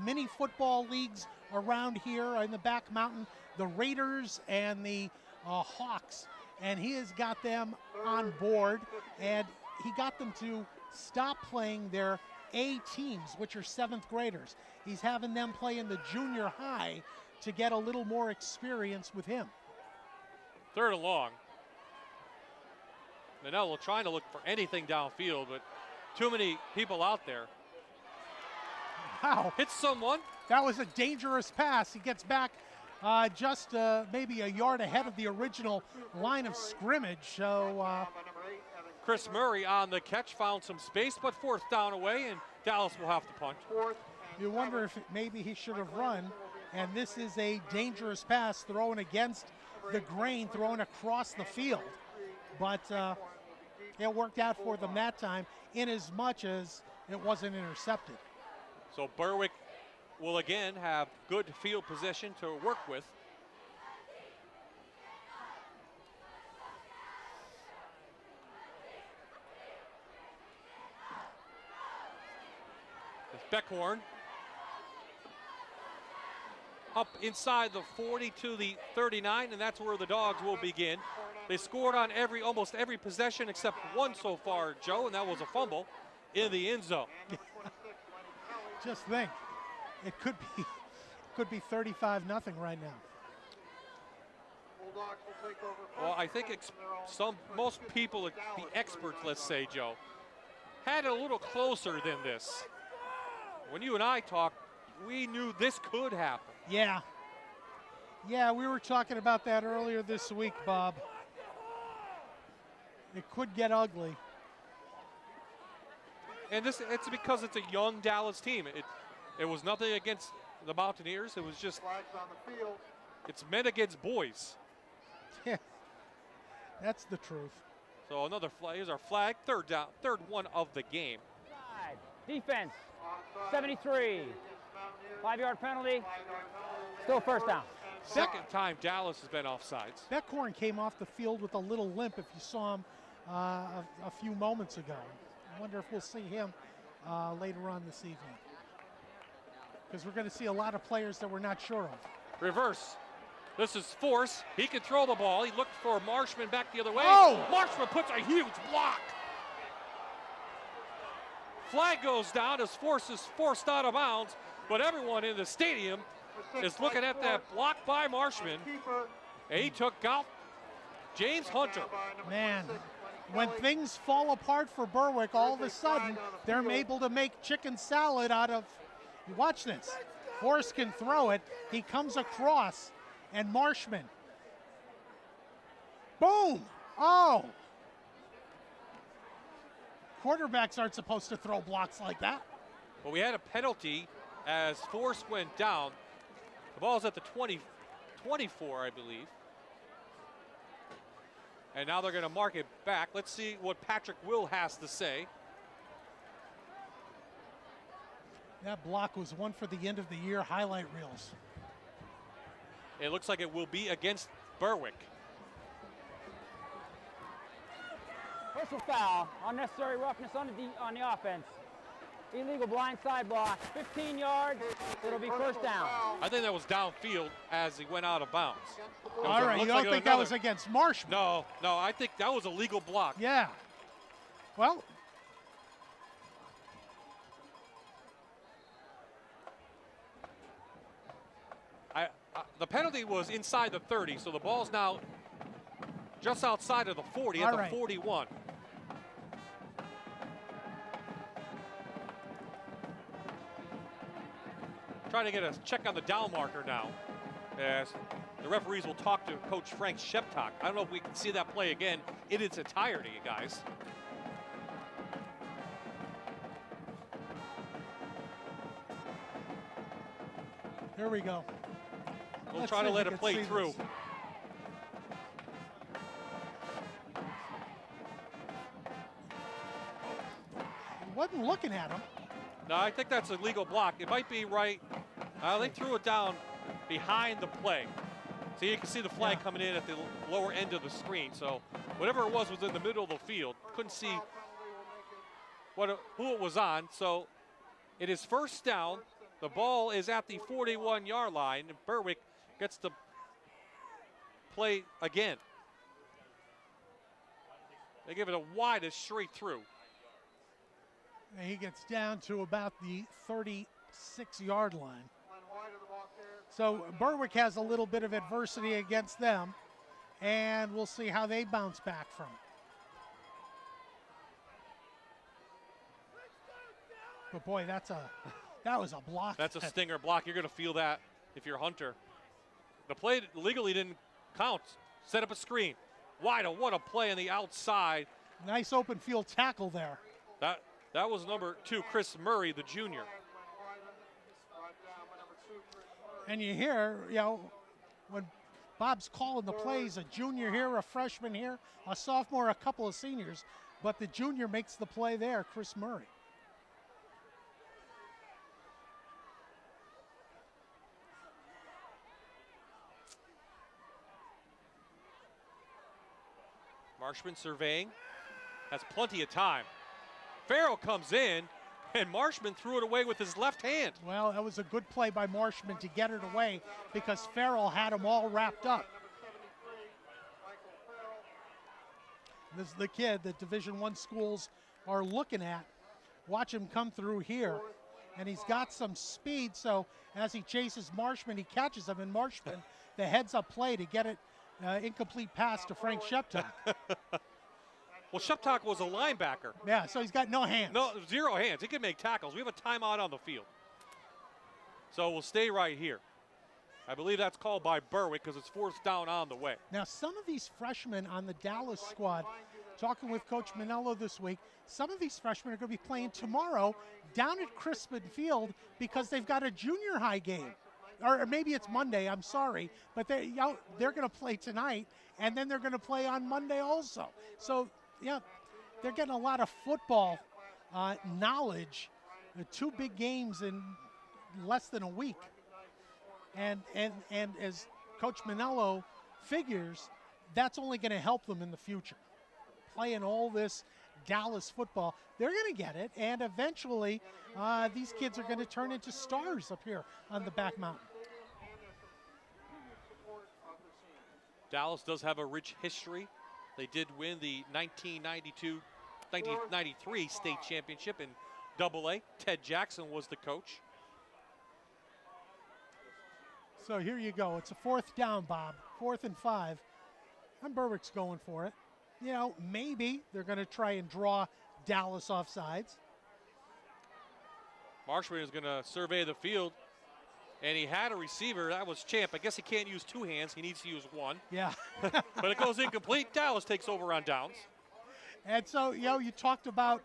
mini football leagues around here in the back mountain, the Raiders and the Hawks, and he has got them on board, and he got them to stop playing their A teams, which are 7th graders. He's having them play in the junior high to get a little more experience with him. 3rd and long. Manello trying to look for anything downfield, but too many people out there. Wow. Hits someone. That was a dangerous pass. He gets back just maybe a yard ahead of the original line of scrimmage. So Chris Murray on the catch, found some space, but fourth down away, and Dallas will have to punt. you wonder if maybe he should have run. And this is a dangerous pass thrown against the grain, thrown across the field. But it worked out for them that time, in as much as it wasn't intercepted. So Berwick will again have good field position to work with. It's Beckhorn up inside the 40 to the 39, and that's where the Dogs will begin. They scored on almost every possession except one so far, Joe, and that was a fumble in the end zone. Just think, it could be 35-0 right now. Well, I think most people, the experts, let's say, Joe, had it a little closer than this. When you and I talked, we knew this could happen. Yeah, we were talking about that earlier this week, Bob. It could get ugly. And it's because it's a young Dallas team. It was nothing against the Mountaineers. It was just, it's men against boys. Yeah, that's the truth. So another flag. Here's our flag. Third down, third one of the game. Defense, 73. 5-yard penalty. Still first down. Second time Dallas has been offsides. Beckhorn came off the field with a little limp if you saw him a few moments ago. I wonder if we'll see him later on this evening. Because we're going to see a lot of players that we're not sure of. Reverse. This is Force. He can throw the ball. He looked for Marshman back the other way. Oh! Marshman puts a huge block. Flag goes down as Force is forced out of bounds, but everyone in the stadium is looking at that block by Marshman. And he took out James Hunter. Man, when things fall apart for Berwick, all of a sudden, they're able to make chicken salad out of, watch this. Forrest can throw it. He comes across, and Marshman. Boom! Oh! Quarterbacks aren't supposed to throw blocks like that. Well, we had a penalty as Force went down. The ball's at the 24, I believe. And now they're going to mark it back. Let's see what Patrick Will has to say. That block was one for the end of the year highlight reels. It looks like it will be against Berwick. Personal foul, unnecessary roughness on the offense. Illegal blindside block, 15 yards, it'll be first down. I think that was downfield as he went out of bounds. All right, you don't think that was against Marshman? No, I think that was a legal block. Yeah. Well, the penalty was inside the 30, so the ball's now just outside of the 40 at the 41. Trying to get a check on the down marker now, as the referees will talk to Coach Frank Sheptock. I don't know if we can see that play again in its entirety, guys. Here we go. We'll try to let it play through. He wasn't looking at him. No, I think that's a legal block. It might be right. They threw it down behind the play. So you can see the flag coming in at the lower end of the screen. So whatever it was in the middle of the field. Couldn't see who it was on. So it is first down. The ball is at the 41-yard line. And Berwick gets to play again. They give it a widest straight through. And he gets down to about the 36-yard line. So Berwick has a little bit of adversity against them, and we'll see how they bounce back from But boy, that was a block. That's a stinger block. You're going to feel that if you're Hunter. The play legally didn't count. Set up a screen. Wide, what a play on the outside. Nice open field tackle there. That was number 2, Chris Murray, the junior. And you hear, when Bob's calling the plays, a junior here, a freshman here, a sophomore, a couple of seniors, but the junior makes the play there, Chris Murray. Marshman surveying, has plenty of time. Farrell comes in, and Marshman threw it away with his left hand. Well, that was a good play by Marshman to get it away because Farrell had them all wrapped up. This is the kid that Division I schools are looking at. Watch him come through here, and he's got some speed, so as he chases Marshman, he catches him, and Marshman, the heads-up play to get it incomplete pass to Frank Shepton. Well, Sheptok was a linebacker. Yeah, so he's got no hands. No, 0 hands. He can make tackles. We have a timeout on the field. So we'll stay right here. I believe that's called by Berwick because it's 4th down on the way. Now, some of these freshmen on the Dallas squad, talking with Coach Manello this week, some of these freshmen are going to be playing tomorrow down at Crispin Field because they've got a junior high game. Or maybe it's Monday, I'm sorry. But they're going to play tonight, and then they're going to play on Monday also. So, yeah, they're getting a lot of football knowledge. 2 big games in less than a week. And as Coach Manello figures, that's only going to help them in the future. Playing all this Dallas football, they're going to get it, and eventually these kids are going to turn into stars up here on the back mountain. Dallas does have a rich history. They did win the 1993 state championship in AA. Ted Jackson was the coach. So here you go. It's a 4th down, Bob. 4th and 5. And Berwick's going for it. Maybe they're going to try and draw Dallas off sides. Marshman is going to survey the field. And he had a receiver. That was Champ. I guess he can't use 2 hands. He needs to use 1. Yeah. But it goes incomplete. Dallas takes over on downs. And so, you talked about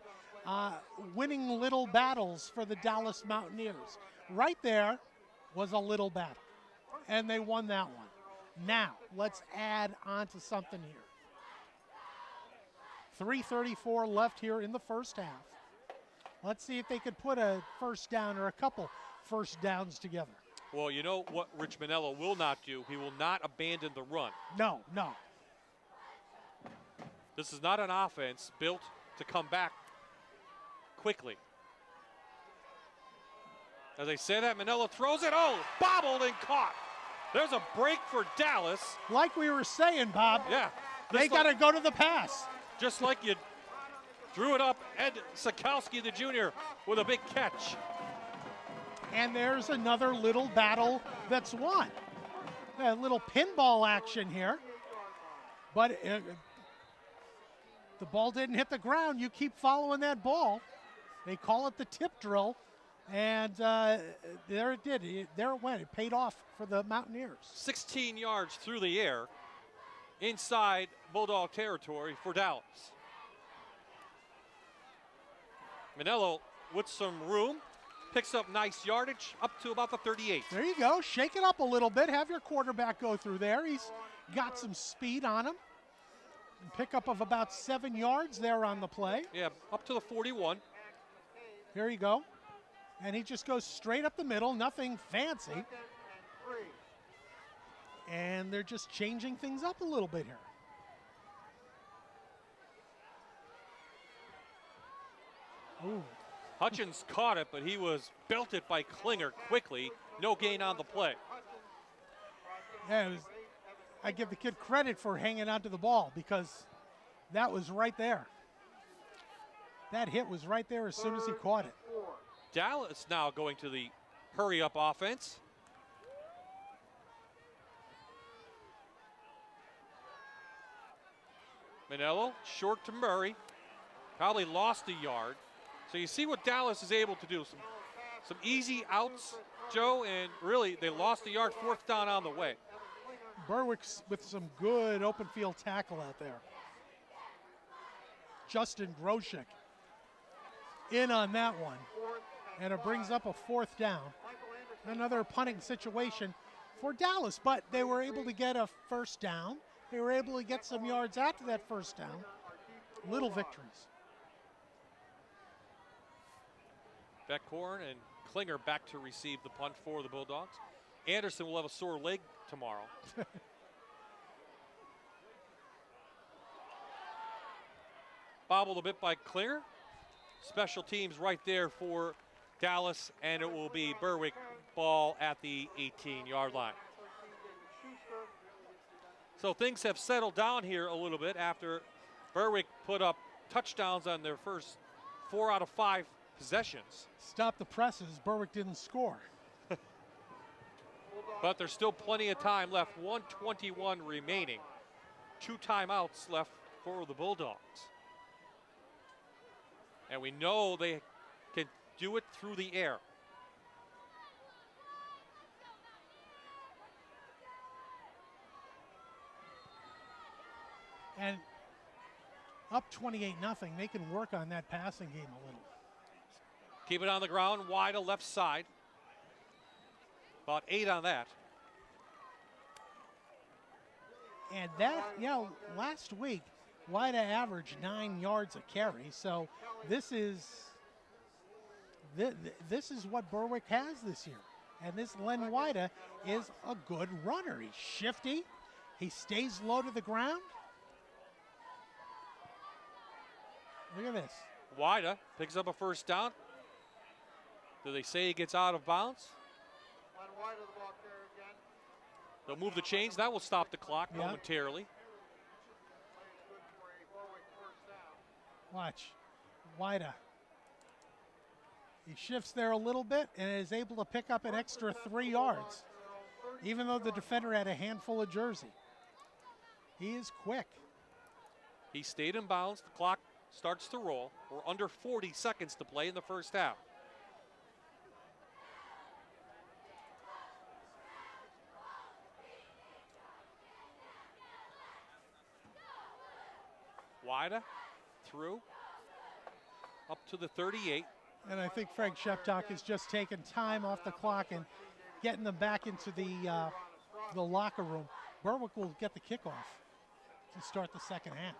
winning little battles for the Dallas Mountaineers. Right there was a little battle. And they won that one. Now, let's add on to something here. 3:34 left here in the first half. Let's see if they could put a first down or a couple first downs together. Well, you know what Rich Manello will not do? He will not abandon the run. No. This is not an offense built to come back quickly. As I say that, Manello throws it. Oh, bobbled and caught. There's a break for Dallas. Like we were saying, Bob. Yeah. They got to go to the pass. Just like you drew it up, Ed Sikowski, the junior, with a big catch. And there's another little battle that's won. A little pinball action here. But the ball didn't hit the ground. You keep following that ball. They call it the tip drill. And there it did. There it went. It paid off for the Mountaineers. 16 yards through the air inside Bulldog territory for Dallas. Manello with some room. Picks up nice yardage up to about the 38. There you go. Shake it up a little bit. Have your quarterback go through there. He's got some speed on him. Pickup of about 7 yards there on the play. Yeah, up to the 41. Here you go. And he just goes straight up the middle. Nothing fancy. And they're just changing things up a little bit here. Ooh. Hutchins caught it, but he was belted by Klinger quickly. No gain on the play. Yeah, I give the kid credit for hanging onto the ball because that was right there. That hit was right there as soon as he caught it. Dallas now going to the hurry-up offense. Manello short to Murray. Probably lost a yard. So you see what Dallas is able to do. Some easy outs, Joe, and really they lost the yard, 4th down on the way. Berwick's with some good open field tackle out there. Justin Groshek in on that one. And it brings up a 4th down. Another punting situation for Dallas, but they were able to get a 1st down. They were able to get some yards after that 1st down. Little victories. Beckhorn and Klinger back to receive the punt for the Bulldogs. Anderson will have a sore leg tomorrow. Bobbled a bit by Klinger. Special teams right there for Dallas, and it will be Berwick ball at the 18-yard line. So things have settled down here a little bit after Berwick put up touchdowns on their first 4 out of 5 possessions. Stop the presses, Berwick didn't score. But there's still plenty of time left, 1:21 remaining. 2 timeouts left for the Bulldogs. And we know they can do it through the air. And up 28-0, they can work on that passing game a little. Keep it on the ground, wide to left side. About 8 on that. And that, last week, Wida averaged 9 yards a carry. So this is what Berwick has this year. And this Len Wida is a good runner. He's shifty. He stays low to the ground. Look at this. Wida picks up a 1st down. Do they say he gets out of bounds? They'll move the chains. That will stop the clock momentarily. Watch. Wida. He shifts there a little bit and is able to pick up an extra 3 yards, even though the defender had a handful of jersey. He is quick. He stayed in bounds. The clock starts to roll. We're under 40 seconds to play in the first half. Wida through up to the 38. And I think Frank Sheptock has just taken time off the clock and getting them back into the locker room. Berwick will get the kickoff to start the second half.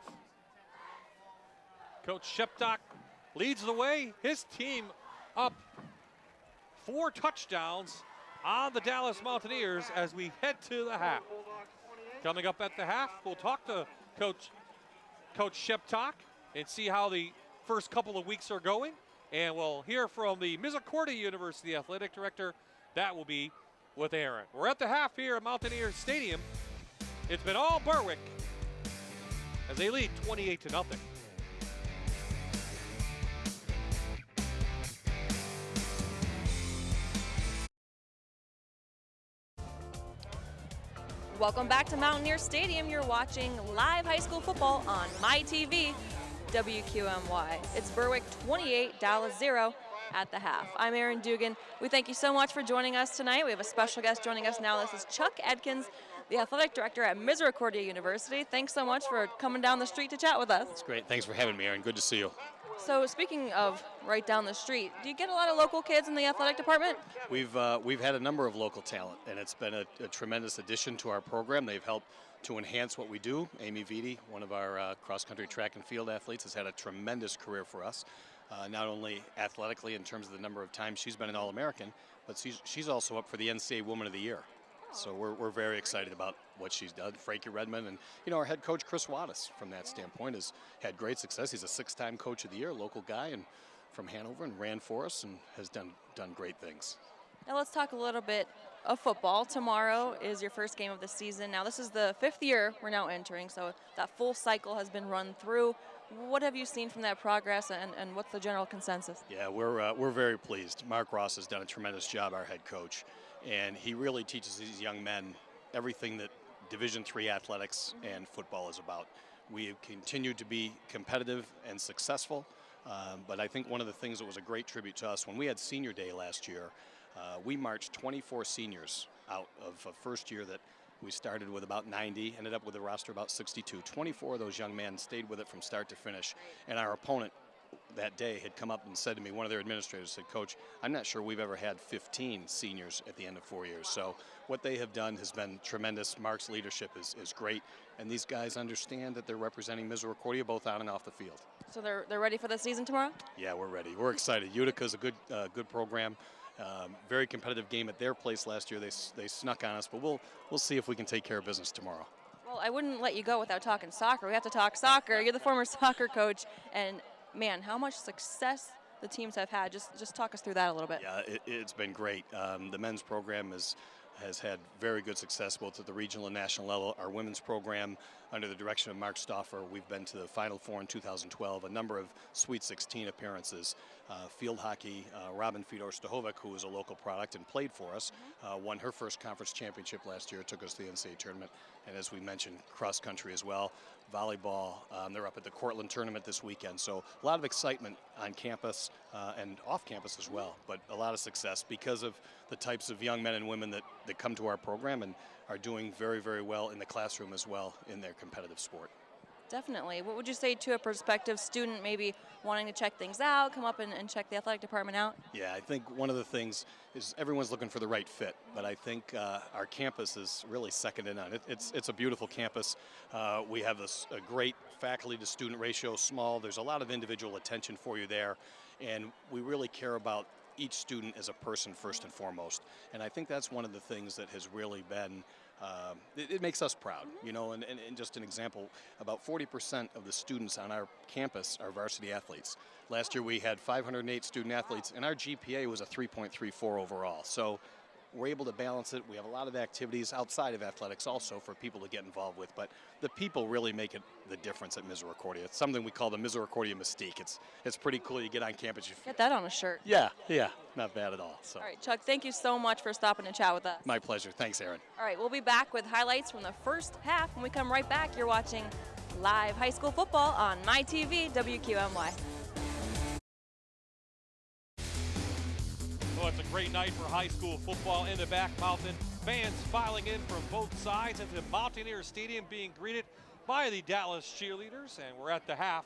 Coach Sheptock leads the way. His team up 4 touchdowns on the Dallas Mountaineers as we head to the half. Coming up at the half, we'll talk to Coach Sheptock and see how the first couple of weeks are going. And we'll hear from the Misericordia University Athletic Director. That will be with Aaron. We're at the half here at Mountaineers Stadium. It's been all Berwick as they lead 28-0. Welcome back to Mountaineer Stadium. You're watching live high school football on MyTV, WQMY. It's Berwick 28, Dallas 0 at the half. I'm Erin Dugan. We thank you so much for joining us tonight. We have a special guest joining us now. This is Chuck Edkins, the athletic director at Misericordia University. Thanks so much for coming down the street to chat with us. It's great. Thanks for having me, Erin. Good to see you. So speaking of right down the street, do you get a lot of local kids in the athletic department? We've had a number of local talent, and it's been a tremendous addition to our program. They've helped to enhance what we do. Amy Vitti, one of our cross-country track and field athletes, has had a tremendous career for us, not only athletically in terms of the number of times she's been an All-American, but she's also up for the NCAA Woman of the Year. So we're very excited about what she's done. Frankie Redmond and, our head coach, Chris Wattis, from that standpoint, has had great success. He's a 6-time Coach of the Year, local guy, and from Hanover, and ran for us and has done great things. Now let's talk a little bit of football. Tomorrow is your first game of the season. Now this is the 5th year we're now entering, so that full cycle has been run through. What have you seen from that progress, and what's the general consensus? Yeah, we're very pleased. Mark Ross has done a tremendous job, our head coach, and he really teaches these young men everything that Division III athletics and football is about. We have continued to be competitive and successful. But I think one of the things that was a great tribute to us, when we had senior day last year, we marched 24 seniors out of a first year that we started with about 90, ended up with a roster about 62. 24 of those young men stayed with it from start to finish. And our opponent that day had come up and said to me, one of their administrators said, "Coach, I'm not sure we've ever had 15 seniors at the end of 4 years." So what they have done has been tremendous. Mark's leadership is great. And these guys understand that they're representing Misericordia both on and off the field. So they're ready for the season tomorrow? Yeah, we're ready. We're excited. Utica's a good program. Very competitive game at their place last year. They snuck on us, but we'll see if we can take care of business tomorrow. Well, I wouldn't let you go without talking soccer. We have to talk soccer. You're the former soccer coach, and man, how much success the teams have had. Just talk us through that a little bit. Yeah, it's been great. The men's program has had very good success both at the regional and national level. Our women's program, under the direction of Mark Stauffer, we've been to the Final Four in 2012, a number of Sweet 16 appearances. Field hockey, Robin Fedor-Stahovic, who is a local product and played for us, won her first conference championship last year, took us to the NCAA tournament, and as we mentioned, cross country as well. Volleyball, they're up at the Cortland tournament this weekend, so a lot of excitement on campus and off campus as well, but a lot of success because of the types of young men and women that come to our program and are doing very, very well in the classroom as well in their competitive sport. Definitely. What would you say to a prospective student maybe wanting to check things out, come up and check the athletic department out? Yeah, I think one of the things is everyone's looking for the right fit, but I think our campus is really second to none. It's a beautiful campus. We have a great faculty to student ratio, small. There's a lot of individual attention for you there, and we really care about each student as a person first and foremost. And I think that's one of the things that has really been it makes us proud, you know, and just an example, about 40% of the students on our campus are varsity athletes. Last year we had 508 student athletes, and our GPA was a 3.34 overall. So we're able to balance it. We have a lot of activities outside of athletics also for people to get involved with, but the people really make it the difference at Misericordia. It's something we call the Misericordia mystique. It's pretty cool. You get on campus. Get that on a shirt. Yeah, not bad at all. So. All right, Chuck, thank you so much for stopping to chat with us. My pleasure. Thanks, Aaron. All right, we'll be back with highlights from the first half. When we come right back, you're watching live high school football on MyTV WQMY. Well, it's a great night for high school football in the back mountain. Fans filing in from both sides into Mountaineer Stadium, being greeted by the Dallas cheerleaders, and we're at the half.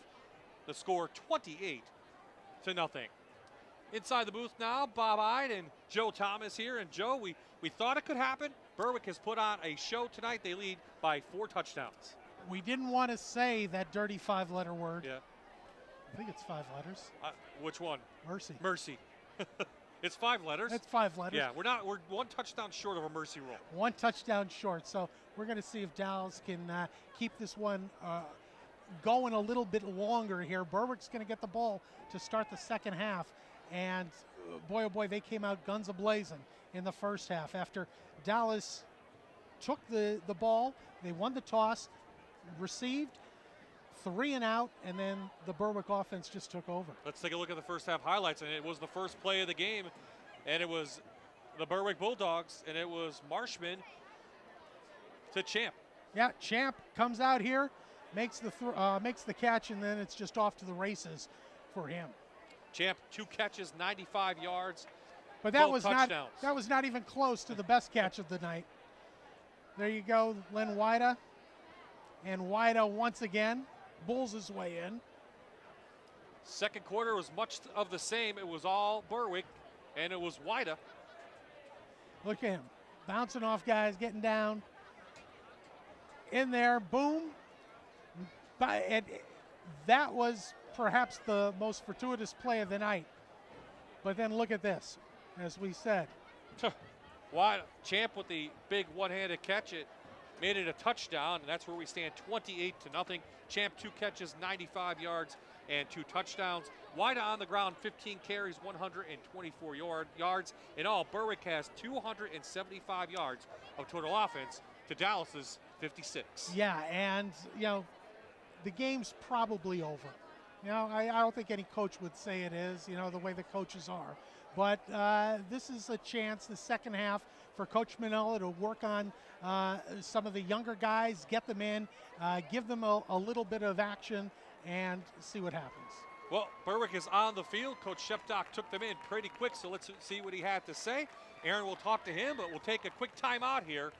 The score 28-0. Inside the booth now, Bob Ide and Joe Thomas here. And Joe, we thought it could happen. Berwick has put on a show tonight. They lead by 4 touchdowns. We didn't want to say that dirty 5-letter word. Yeah. I think it's 5 letters. Which one? Mercy. Mercy. It's 5 letters. It's 5 letters. Yeah, we're 1 touchdown short of a mercy roll. 1 touchdown short. So we're going to see if Dallas can keep this one going a little bit longer here. Berwick's going to get the ball to start the second half. And boy, oh boy, they came out guns a-blazing in the first half. After Dallas took the ball, they won the toss, received, 3 and out, and then the Berwick offense just took over. Let's take a look at the first half highlights, and it was the first play of the game, and it was the Berwick Bulldogs, and it was Marshman to Champ. Yeah, Champ comes out here, makes the catch, and then it's just off to the races for him. Champ, 2 catches, 95 yards. But that both was touchdowns. that was not even close to the best catch of the night. There you go, Len Wida, and Wida once again bulls his way in. Second quarter was much of the same. It was all Berwick, and it was Wida. Look at him, bouncing off guys, getting down. In there, boom. That was perhaps the most fortuitous play of the night. But then look at this, as we said. Wida, Champ with the big one-handed catch, it made it a touchdown, and that's where we stand 28-0. Champ 2 catches, 95 yards, and 2 touchdowns. Wida on the ground, 15 carries, 124 yards. In all, Berwick has 275 yards of total offense to Dallas's 56. Yeah, and, you know, the game's probably over. You know, I don't think any coach would say it is, you know, the way the coaches are. But this is a chance, the second half, for Coach Manella to work on some of the younger guys, get them in, give them a little bit of action, and see what happens. Well, Berwick is on the field. Coach Shepdock took them in pretty quick, so let's see what he had to say. Aaron will talk to him, but we'll take a quick timeout here.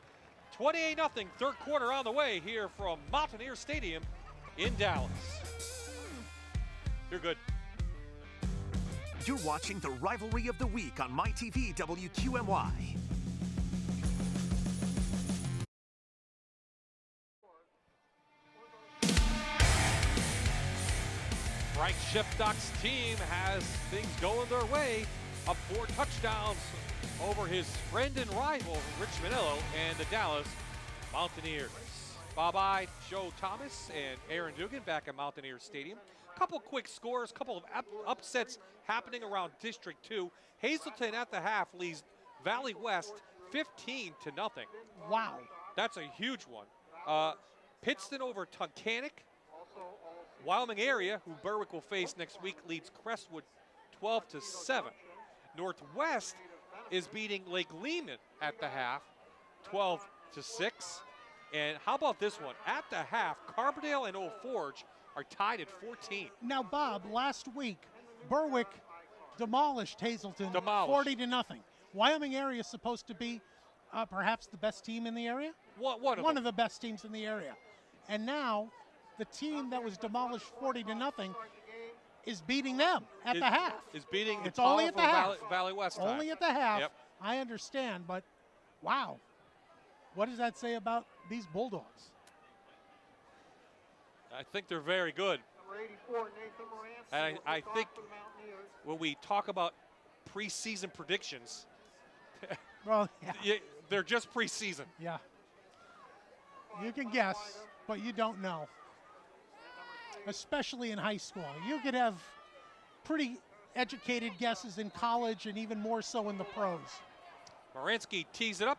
28-0, third quarter on the way here from Mountaineer Stadium in Dallas. You're good. You're watching the Rivalry of the Week on MyTV WQMY. Frank Shepdock's team has things going their way. Up 4 touchdowns over his friend and rival, Rich Manillo, and the Dallas Mountaineers. Bye-bye, Joe Thomas and Aaron Dugan back at Mountaineer Stadium. Couple quick scores, couple of upsets happening around District 2. Hazleton at the half leads Valley West 15-0. Wow. That's a huge one. Pittston over Tunkhannock. Wyoming area, who Berwick will face next week, leads Crestwood 12-7. Northwest is beating Lake Lehman at the half, 12-6. And how about this one? At the half, Carbondale and Old Forge are tied at 14. Now, Bob, last week, Berwick demolished Hazleton 40-0. Wyoming area is supposed to be perhaps the best team in the area? One of the best teams in the area. And now, the team that was demolished 40-0 is beating them at the half. Is beating it's only at the half. Valley West time. Only at the half. Yep. I understand, but wow. What does that say about these Bulldogs? I think they're very good. And I think when we talk about preseason predictions, well, yeah. They're just preseason. Yeah. You can guess, but you don't know. Especially in high school. You could have pretty educated guesses in college and even more so in the pros. Moransky tees it up,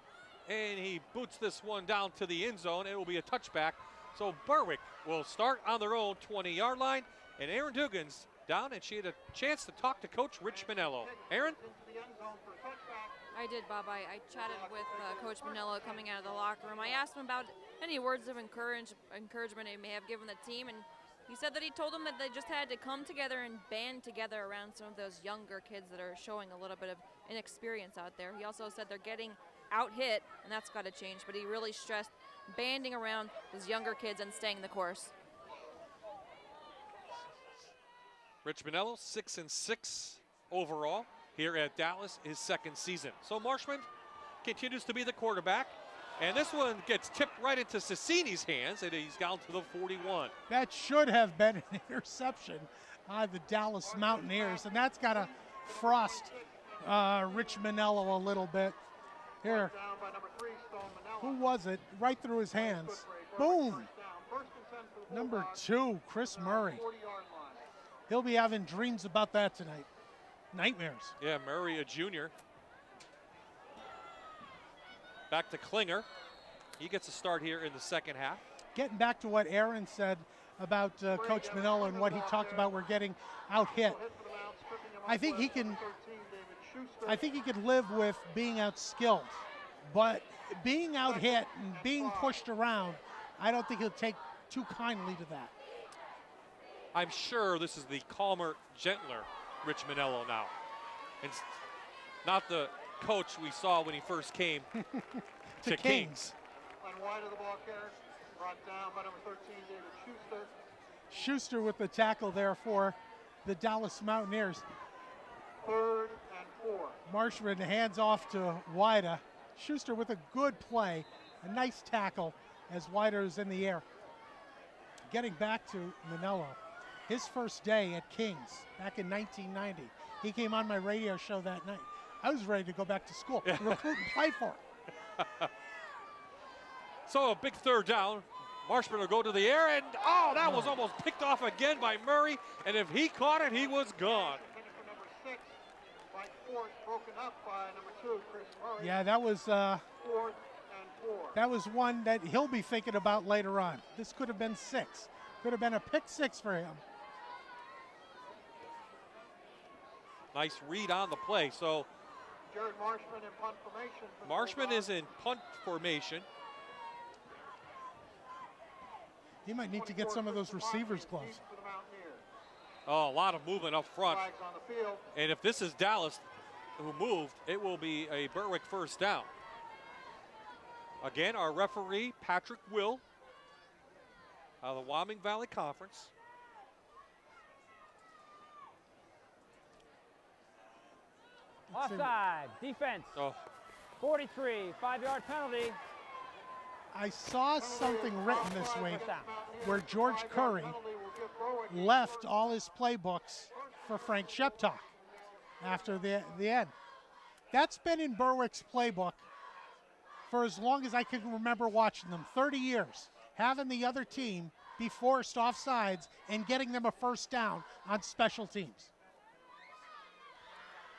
and he boots this one down to the end zone. It will be a touchback. So Berwick will start on their own 20-yard line, and Aaron Dugan's down, and she had a chance to talk to Coach Rich Manillo. Aaron? I did, Bob. I chatted with Coach Manillo coming out of the locker room. I asked him about any words of encouragement he may have given the team, and he said that he told them that they just had to come together and band together around some of those younger kids that are showing a little bit of inexperience out there. He also said they're getting out-hit, and that's got to change, but he really stressed banding around those younger kids and staying the course. Rich Manillo, 6-6 overall here at Dallas, his second season. So Marshman continues to be the quarterback. And this one gets tipped right into Cicini's hands, and he's down to the 41. That should have been an interception by the Dallas Mountaineers, and that's got to frost Rich Manillo a little bit. Here, who was it? Right through his hands. Boom! Number 2, Chris Murray. He'll be having dreams about that tonight. Nightmares. Yeah, Murray, a junior. Back to Klinger. He gets a start here in the second half. Getting back to what Aaron said about Coach Manillo and what he talked about, we're getting out hit. I think he can live with being out skilled, but being out hit and being pushed around, I don't think he'll take too kindly to that. I'm sure this is the calmer, gentler Rich Manillo now. It's not the coach we saw when he first came to Kings. And wide of the ball carrier, brought down by number 13, David Schuster. Schuster with the tackle there for the Dallas Mountaineers. 3rd and 4. Marshman hands off to Wida. Schuster with a good play, a nice tackle as Wida is in the air. Getting back to Manillo, his first day at Kings back in 1990. He came on my radio show that night. I was ready to go back to school, recruit and play for him. So a big third down. Marshman will go to the air, and that was almost picked off again by Murray. And if he caught it, he was gone. Number 6, Mike Ford, broken up by number 2, Chris Murray. Yeah, that was 4th and 4. that was one that he'll be thinking about later on. This could have been 6. Could have been a pick 6 for him. Nice read on the play. So Jared Marshman in punt formation. Marshman is in punt formation. He might need to get some of those receivers' gloves. Oh, a lot of movement up front. Flags on the field. And if this is Dallas who moved, it will be a Berwick first down. Again, our referee, Patrick Will, out of the Wyoming Valley Conference. Offside, defense. Oh. 43, 5-yard penalty. I saw something written this week where George Curry left all his playbooks for Frank Sheptock after the end. That's been in Berwick's playbook for as long as I can remember watching them, 30 years, having the other team be forced off sides and getting them a first down on special teams.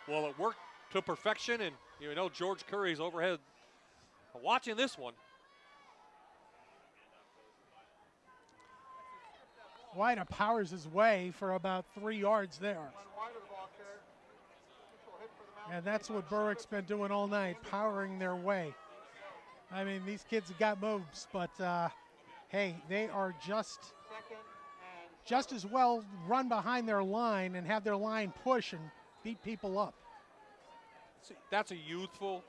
Well, it worked to perfection, and you know George Curry's overhead watching this one. White powers his way for about 3 yards there. And that's what Berwick's been doing all night, powering their way. I mean, these kids have got moves, but hey, they are just as well run behind their line and have their line push and beat people up. See, that's a youthful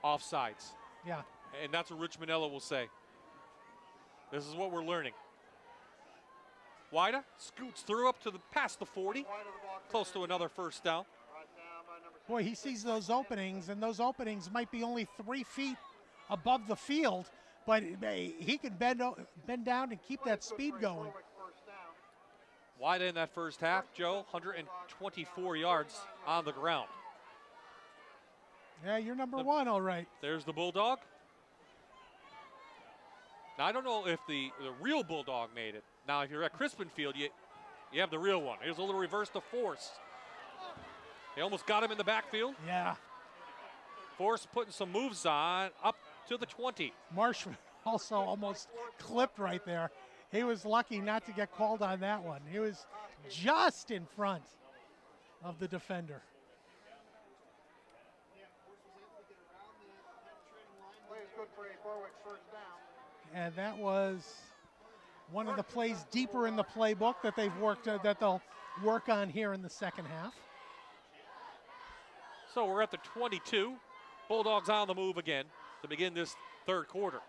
offsides. Yeah. And that's what Rich Manella will say. This is what we're learning. Wida scoots through up to past the 40, close to another first down. Boy, he sees those openings, and those openings might be only 3 feet above the field, but he can bend down and keep that speed going. Wida in that first half, Joe, 124 yards on the ground. Yeah, you're number one, all right. There's the Bulldog. Now, I don't know if the real Bulldog made it. Now, if you're at Crispin Field, you have the real one. Here's a little reverse to Force. They almost got him in the backfield. Yeah. Force putting some moves on up to the 20. Marshman also almost clipped right there. He was lucky not to get called on that one. He was just in front of the defender. And that was one of the plays deeper in the playbook that that they'll work on here in the second half. So we're at the 22. Bulldogs on the move again to begin this third quarter.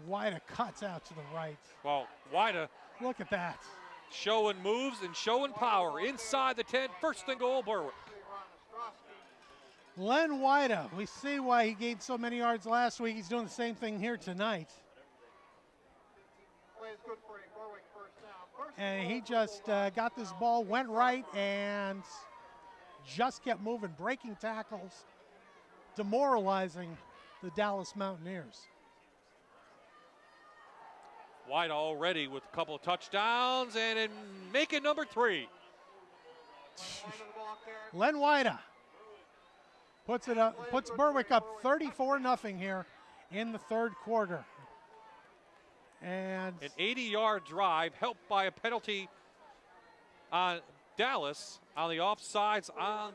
Wida cuts out to the right. Well, Wida. Look at that. Showing moves and showing power inside the 10. First and goal, Berwick. Len Wida, we see why he gained so many yards last week. He's doing the same thing here tonight. And he just got this ball, went right, and just kept moving, breaking tackles, demoralizing the Dallas Mountaineers. Wida already with a couple of touchdowns and making number 3. Len Wida puts Berwick up 34-0 here in the third quarter. And an 80-yard drive helped by a penalty on Dallas on the offsides on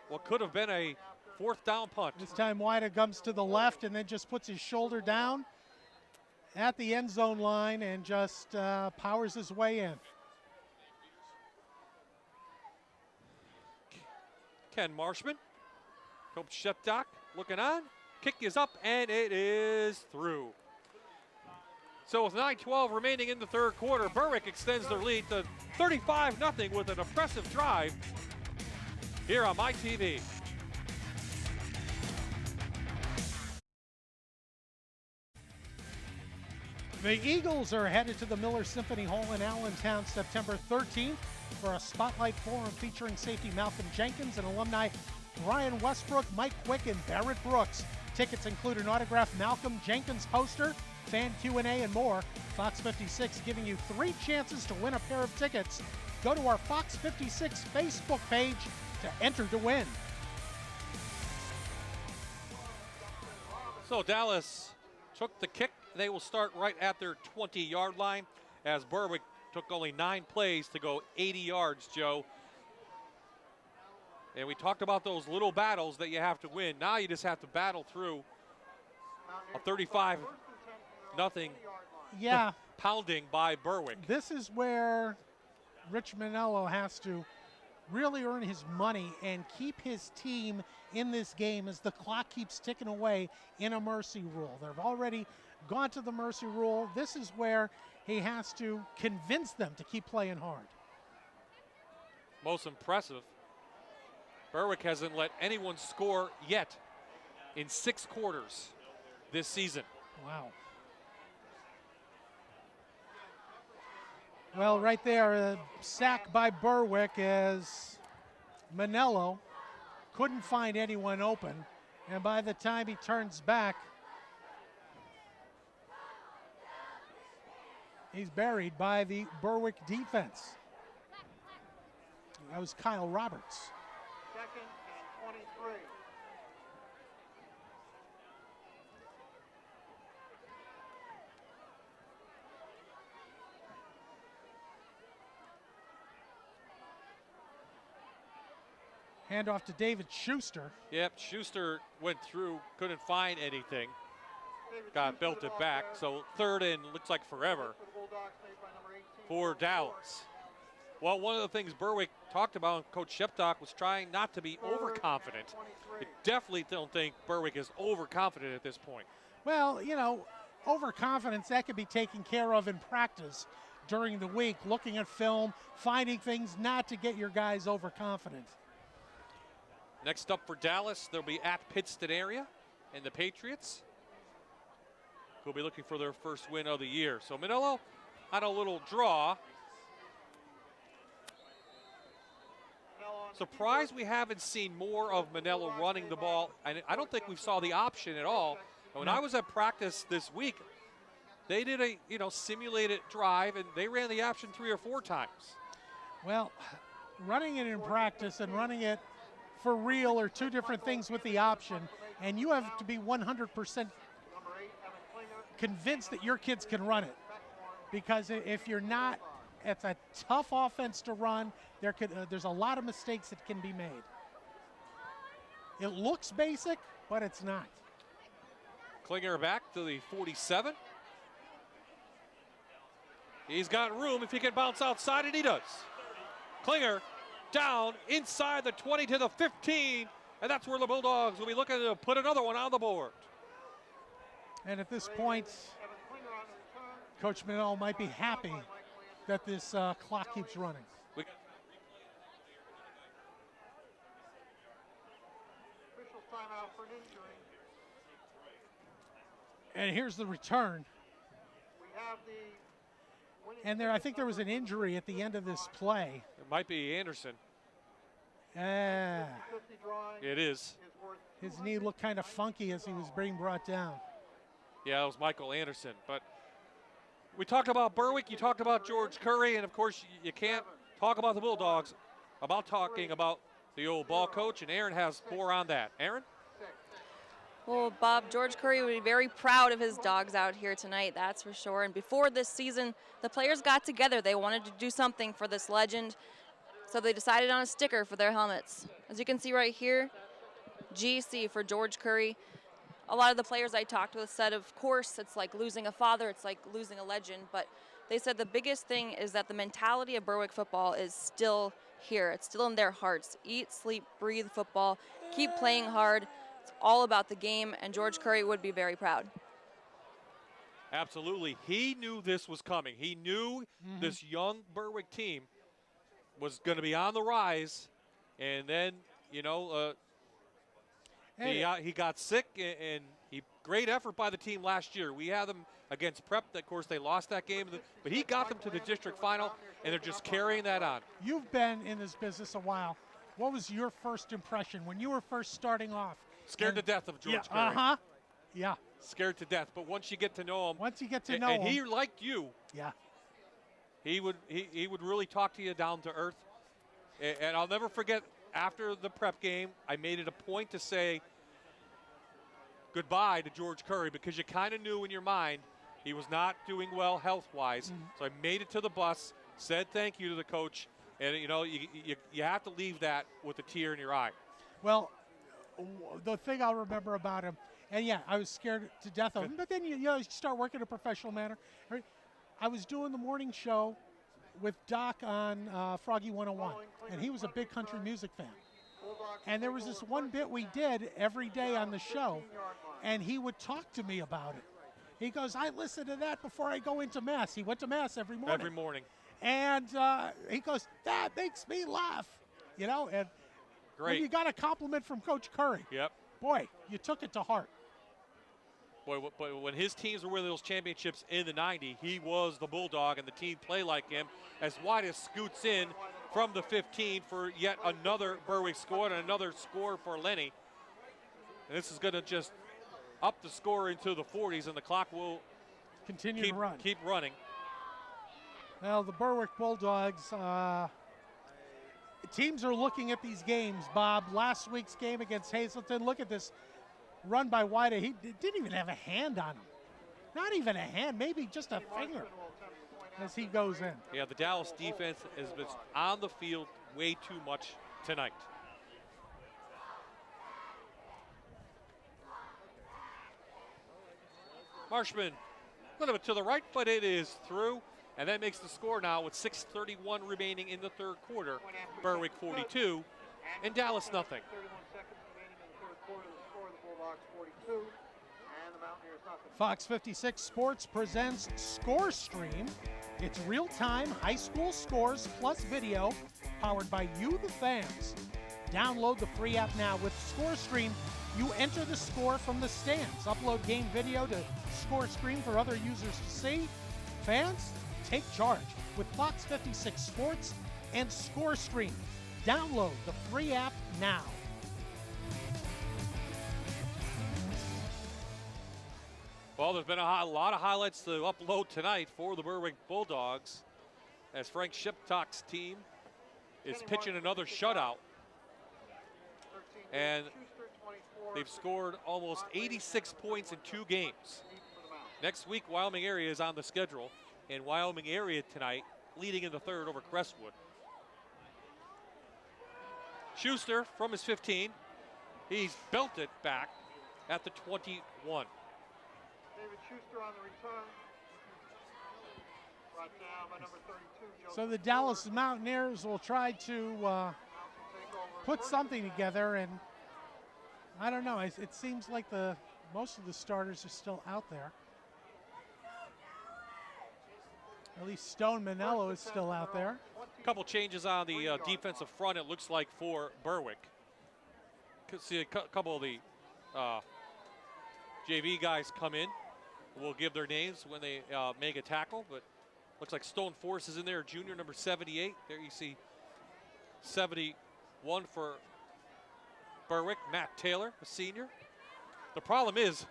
what could have been a fourth down punt. This time Wida comes to the left and then just puts his shoulder down at the end zone line and just powers his way in. Ken Marshman, Coach Sheptock looking on. Kick is up and it is through. So with 9:12 remaining in the third quarter, Berwick extends their lead to 35-0 with an impressive drive here on MyTV. The Eagles are headed to the Miller Symphony Hall in Allentown September 13th for a spotlight forum featuring safety Malcolm Jenkins and alumni Brian Westbrook, Mike Quick, and Barrett Brooks. Tickets include an autographed Malcolm Jenkins poster, fan Q&A, and more. Fox 56 giving you 3 chances to win a pair of tickets. Go to our Fox 56 Facebook page to enter to win. So Dallas took the kick. They will start right at their 20-yard line as Berwick took only 9 plays to go 80 yards, Joe. And we talked about those little battles that you have to win. Now you just have to battle through a 35-0 Yeah. pounding by Berwick. This is where Rich Manello has to really earn his money and keep his team in this game as the clock keeps ticking away in a mercy rule. They've already gone to the mercy rule. This is where he has to convince them to keep playing hard. Most impressive, Berwick hasn't let anyone score yet in 6 quarters this season. Wow. Well, right there, a sack by Berwick as Manello couldn't find anyone open. And by the time he turns back, he's buried by the Berwick defense. That was Kyle Roberts. 2nd and 23. Handoff to David Schuster. Yep, Schuster went through, couldn't find anything. Got built it back. So 3rd and looks like forever for Dallas. Well, one of the things Berwick talked about, and Coach Sheptock was trying not to be overconfident. I definitely don't think Berwick is overconfident at this point. Well, you know, overconfidence, that could be taken care of in practice during the week, looking at film, finding things not to get your guys overconfident. Next up for Dallas, they'll be at Pittston area and the Patriots, who'll be looking for their first win of the year. So Manello on a little draw. Surprised we haven't seen more of Manello running the ball. I don't think we saw the option at all. When I was at practice this week, they did a simulated drive, and they ran the option 3 or 4 times. Well, running it in practice and running it for real are 2 different things with the option, and you have to be 100% convinced that your kids can run it. Because if you're not, it's a tough offense to run. There's a lot of mistakes that can be made. It looks basic, but it's not. Klinger back to the 47. He's got room if he can bounce outside, and he does. Klinger down inside the 20 to the 15, and that's where the Bulldogs will be looking to put another one on the board. And at this point, Coach Manello might be happy that this clock keeps running. And here's the return. And I think there was an injury at the end of this play. It might be Anderson. It is. His knee looked kind of funky as he was being brought down. Yeah, it was Michael Anderson. But we talked about Berwick, you talked about George Curry, and of course you can't talk about the Bulldogs about talking about the old ball coach, and Aaron has more on that. Aaron? Well, Bob, George Curry would be very proud of his dogs out here tonight, that's for sure. And before this season, the players got together. They wanted to do something for this legend, so they decided on a sticker for their helmets. As you can see right here, GC for George Curry. A lot of the players I talked with said, of course, it's like losing a father, it's like losing a legend, but they said the biggest thing is that the mentality of Berwick football is still here. It's still in their hearts. Eat, sleep, breathe football. Keep playing hard. It's all about the game, and George Curry would be very proud. Absolutely. He knew this was coming. He knew this young Berwick team was going to be on the rise, and then, he got sick, and great effort by the team last year. We had them against Prep. Of course, they lost that game, but he got them to the district final, and they're just carrying that on. You've been in this business a while. What was your first impression when you were first starting off? Scared to death of George Curry. Uh-huh. Yeah. Scared to death. But once you get to know him. And he liked you. Yeah. He would really talk to you down to earth. And I'll never forget, after the Prep game, I made it a point to say goodbye to George Curry, because you kind of knew in your mind he was not doing well health-wise. So I made it to the bus, said thank you to the coach, and you have to leave that with a tear in your eye. Well, the thing I'll remember about him And yeah, I was scared to death of him. But then you start working in a professional manner. I was doing the morning show with Doc on Froggy 101, and he was a big country music fan. And there was this one bit we did every day on the show, and he would talk to me about it. He goes, I listen to that before I go into Mass. He went to Mass every morning. Every morning. And he goes, that makes me laugh. You know, and great. When you got a compliment from Coach Curry, yep. Boy, you took it to heart. Boy, but when his teams were winning those championships in the 90s, he was the Bulldog, and the team played like him. As Wida scoots in from the 15 for yet another Berwick score and another score for Lenny. And this is going to just up the score into the 40s, and the clock will continue to run. Keep running. Well, the Berwick Bulldogs, teams are looking at these games, Bob. Last week's game against Hazleton, look at this run by Wida. He didn't even have a hand on him. Not even a hand, maybe just a finger as he goes in. Yeah, the Dallas defense has been on the field way too much tonight. Marshman, a little bit to the right, but it is through. And that makes the score now with 6:31 remaining in the third quarter. Berwick 42 and Dallas nothing. 31 seconds remaining in the third quarter. The score of the Bulldogs 42 and the Mountaineers nothing. Fox 56 Sports presents Score Stream. It's real-time high school scores plus video powered by you, the fans. Download the free app now. With Score Stream, you enter the score from the stands. Upload game video to Score Stream for other users to see. Fans, take charge with Fox 56 Sports and Score Stream. Download the free app now. Well, there's been a lot of highlights to upload tonight for the Berwick Bulldogs as Frank Shiptock's team is pitching another shutout. And they've scored almost 86 points in 2 games. Next week, Wyoming area is on the schedule, and Wyoming area tonight leading in the third over Crestwood. Schuster from his 15. He's belted back at the 21. David Schuster on the return. Brought down by number 32. So the Dallas Mountaineers will try to put something together, and I don't know. It seems like most of the starters are still out there. At least Stone Manello is still out there. A couple changes on the defensive front, it looks like, for Berwick. Could see a couple of the JV guys come in. We'll give their names when they make a tackle, but looks like Stone Force is in there, junior, number 78. There you see 71 for Berwick. Matt Taylor, a senior. The problem is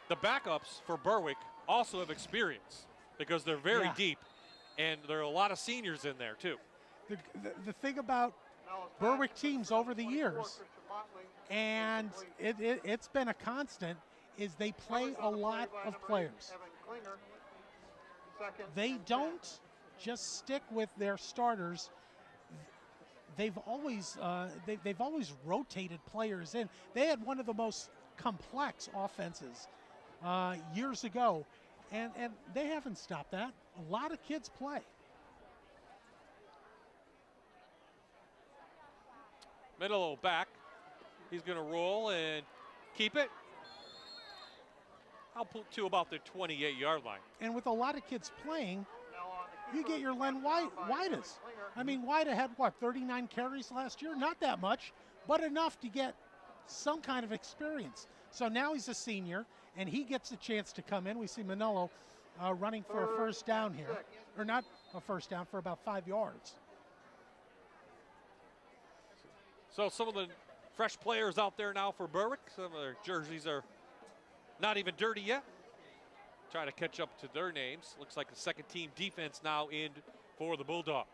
the backups for Berwick also have experience because they're very deep, and there are a lot of seniors in there too. The thing about Berwick teams over the years, and it's been a constant, is they play a lot of players. They don't just stick with their starters. They've always rotated players in. They had one of the most complex offenses years ago, and they haven't stopped that. A lot of kids play. Middle back. He's going to roll and keep it. I'll put to about the 28-yard line. And with a lot of kids playing, you get your Len Widas. I mean, Wida had, 39 carries last year? Not that much, but enough to get some kind of experience. So now he's a senior, and he gets a chance to come in. We see Manello running for a first down here. Or not a first down, for about 5 yards. So some of the fresh players out there now for Berwick. Some of their jerseys are not even dirty yet. Trying to catch up to their names. Looks like the second team defense now in for the Bulldogs.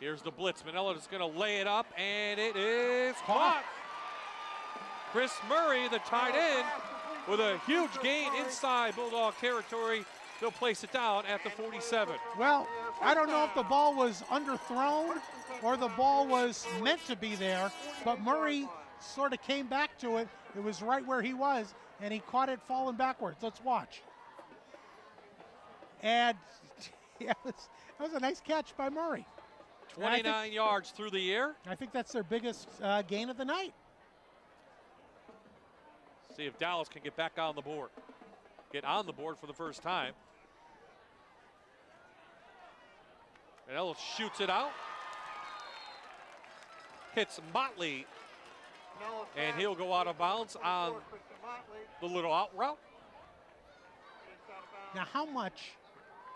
Here's the blitz. Manello is going to lay it up, and it is caught. Chris Murray, the tight end, with a huge gain inside Bulldog territory. They'll place it down at the 47. Well, I don't know if the ball was underthrown or the ball was meant to be there, but Murray sort of came back to it. It was right where he was, and he caught it falling backwards. Let's watch. And yeah, that was a nice catch by Murray. 29 yards through the air. I think that's their biggest gain of the night. See if Dallas can get back on the board. Get on the board for the first time. Manello shoots it out. Hits Motley. And he'll go out of bounds on the little out route. Now, how much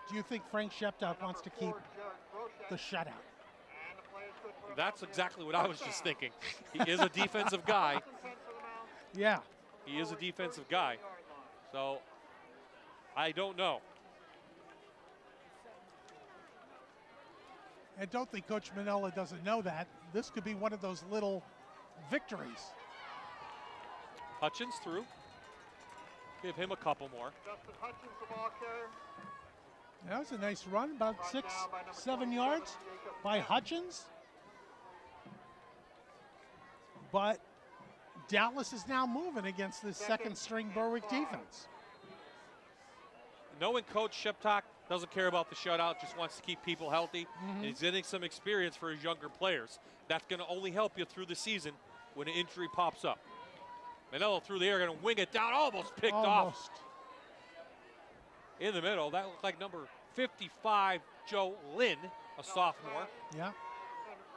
do you think Frank Sheptock wants to keep the shutout? That's exactly what I was just thinking. He is a defensive guy. Yeah. He is a defensive guy. So, I don't know. I don't think Coach Manella doesn't know that. This could be one of those little victories. Hutchins through. Give him a couple more. Justin Hutchins, the ball carrier. That was a nice run, about 6-7 yards by Hutchins. But Dallas is now moving against this second string Berwick defense. Knowing Coach Sheptock doesn't care about the shutout, just wants to keep people healthy. And he's getting some experience for his younger players. That's going to only help you through the season when an injury pops up. Manello through the air, going to wing it down, almost picked off. In the middle, that looked like number 55, Joe Lynn, a sophomore. Yeah.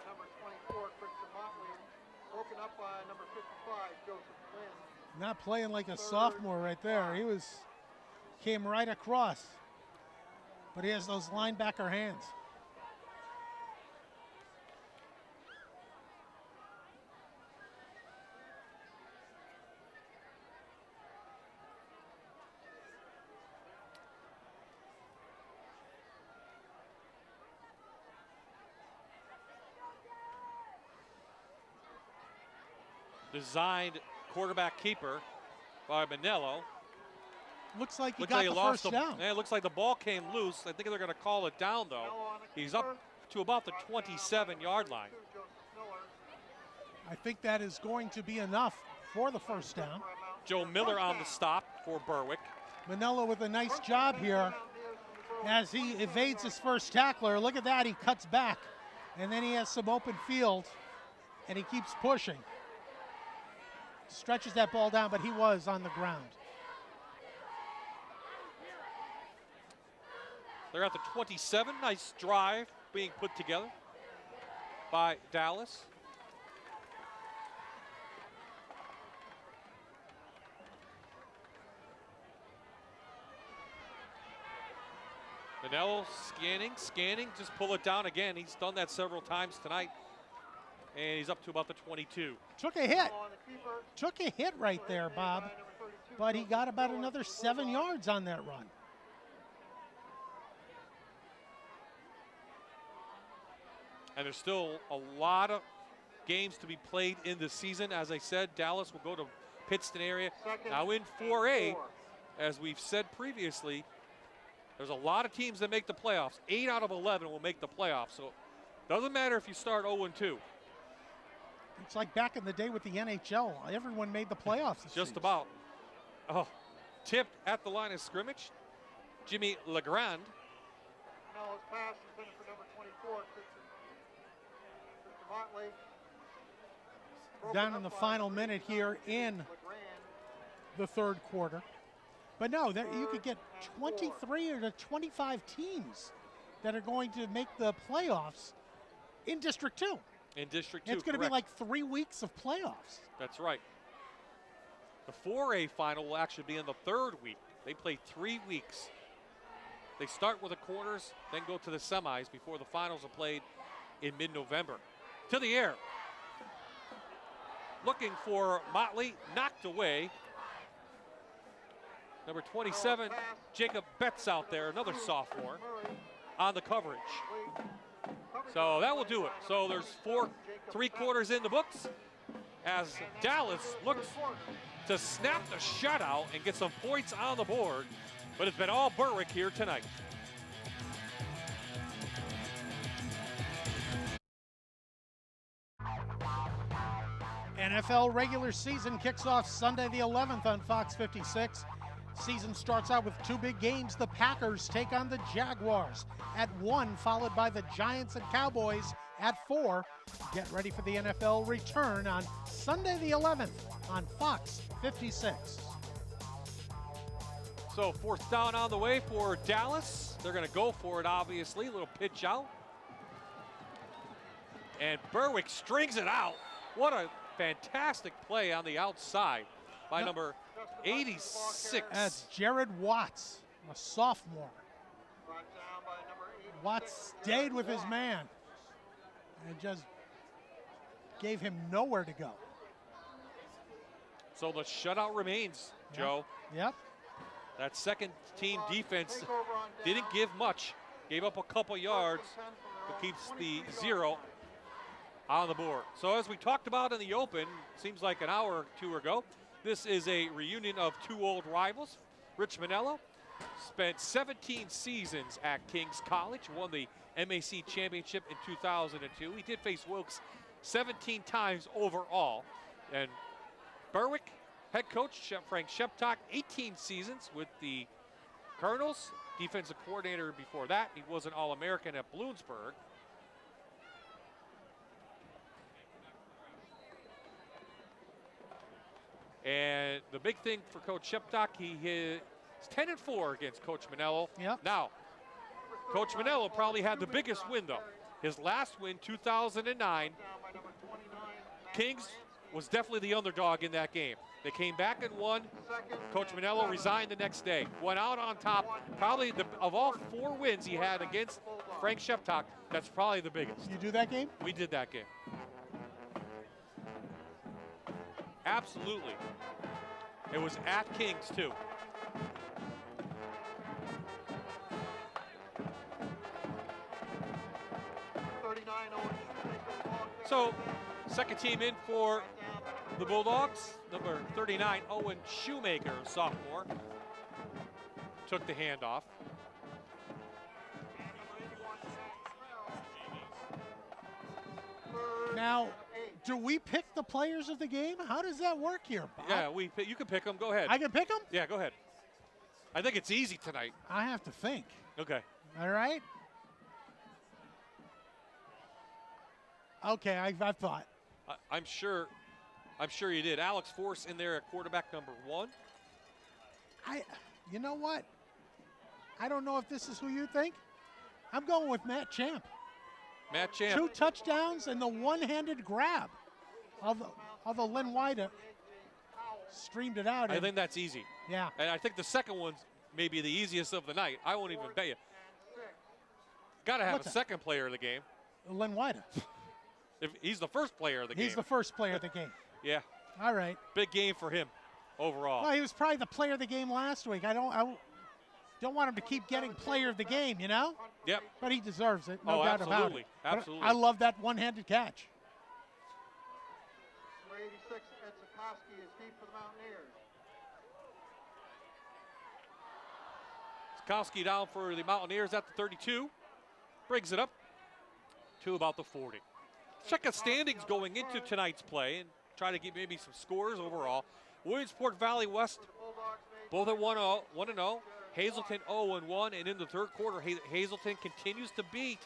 Number 24, Christian Motley, broken up by number 55, Joseph Lynn. Not playing like a sophomore right there. He came right across. But he has those linebacker hands. Designed quarterback keeper by Manello. Looks like he got the first down. Yeah, it looks like the ball came loose. I think they're going to call it down, though. He's up to about the 27-yard line. I think that is going to be enough for the first down. Joe Miller on the stop for Berwick. Manello with a nice job here as he evades his first tackler. Look at that, he cuts back. And then he has some open field, and he keeps pushing. Stretches that ball down, but he was on the ground. They're at the 27. Nice drive being put together by Dallas. Manello scanning, just pull it down again. He's done that several times tonight. And he's up to about the 22. Took a hit right there, Bob. But he got about another 7 yards on that run. And there's still a lot of games to be played in the season. As I said, Dallas will go to Pittston area. Now in 4A, as we've said previously, there's a lot of teams that make the playoffs. 8 out of 11 will make the playoffs. So it doesn't matter if you start 0-2. It's like back in the day with the NHL. Everyone made the playoffs. Just about. Oh, tipped at the line of scrimmage. Jimmy Legrand. Now his pass is in for number 24, Christian Motley. Down in the final minute here in the third quarter. But no, you could get 23 or 25 teams that are going to make the playoffs in District 2. In District 2, It's going to be like 3 weeks of playoffs. That's right. The 4A final will actually be in the third week. They play 3 weeks. They start with the quarters, then go to the semis before the finals are played in mid-November. To the air. Looking for Motley, knocked away. Number 27, Jacob Betts out there, another sophomore, on the coverage. So that will do it. So there's 3 quarters in the books as Dallas looks to snap the shutout and get some points on the board. But it's been all Berwick here tonight. NFL regular season kicks off Sunday the 11th on Fox 56. Season starts out with two big games. The Packers take on the Jaguars at 1, followed by the Giants and Cowboys at 4. Get ready for the NFL return on Sunday the 11th on Fox 56. So 4th down on the way for Dallas. They're going to go for it, obviously. A little pitch out. And Berwick strings it out. What a fantastic play on the outside by number 86. That's Jared Watts, a sophomore. Watts stayed with his man and just gave him nowhere to go. So the shutout remains, Joe. Yep. That second team defense didn't give much. Gave up a couple yards, but keeps the 0 on the board. So as we talked about in the open, seems like an hour or two ago, this is a reunion of two old rivals. Rich Manello spent 17 seasons at King's College, won the MAC championship in 2002. He did face Wilkes 17 times overall. And Berwick head coach Frank Sheptock, 18 seasons with the Colonels, defensive coordinator before that. He was an All-American at Bloomsburg. And the big thing for Coach Sheptock, he is 10-4 against Coach Manello. Yep. Now, Coach Manello probably had the biggest win, though. His last win, 2009, Kings was definitely the underdog in that game. They came back and won. Coach Manello resigned the next day. Went out on top. Probably of all 4 wins he had against Frank Sheptock, that's probably the biggest. You do that game? We did that game. Absolutely. It was at Kings, too. So, second team in for the Bulldogs. Number 39, Owen Shoemaker, sophomore, took the handoff. Now, do we pick the players of the game? How does that work here, Bob? Yeah, you can pick them. Go ahead. I can pick them? Yeah, go ahead. I think it's easy tonight. I have to think. Okay. All right. Okay, I've thought. I'm sure you did. Alex Force in there at quarterback number 1. You know what? I don't know if this is who you think. I'm going with Matt Champ. Matt Champ. 2 touchdowns and the one-handed grab. Although Len White streamed it out. I think that's easy. Yeah. And I think the second one's maybe the easiest of the night. I won't even bet you. Got to have a second player of the game. Len White. If he's the first player of the game. He's the first player of the game. Yeah. All right. Big game for him overall. Well, he was probably the player of the game last week. I don't want him to keep getting player of the game, you know? Yep. But he deserves it, no doubt about it. Absolutely. I love that one-handed catch. Number 86, Ed Sikoski is deep for the Mountaineers. Sikoski down for the Mountaineers at the 32. Brings it up to about the 40. Check the standings going into tonight's play and try to get maybe some scores overall. Williamsport Valley West, both at 1-0. Hazelton 0-1, and in the third quarter, Hazelton continues to beat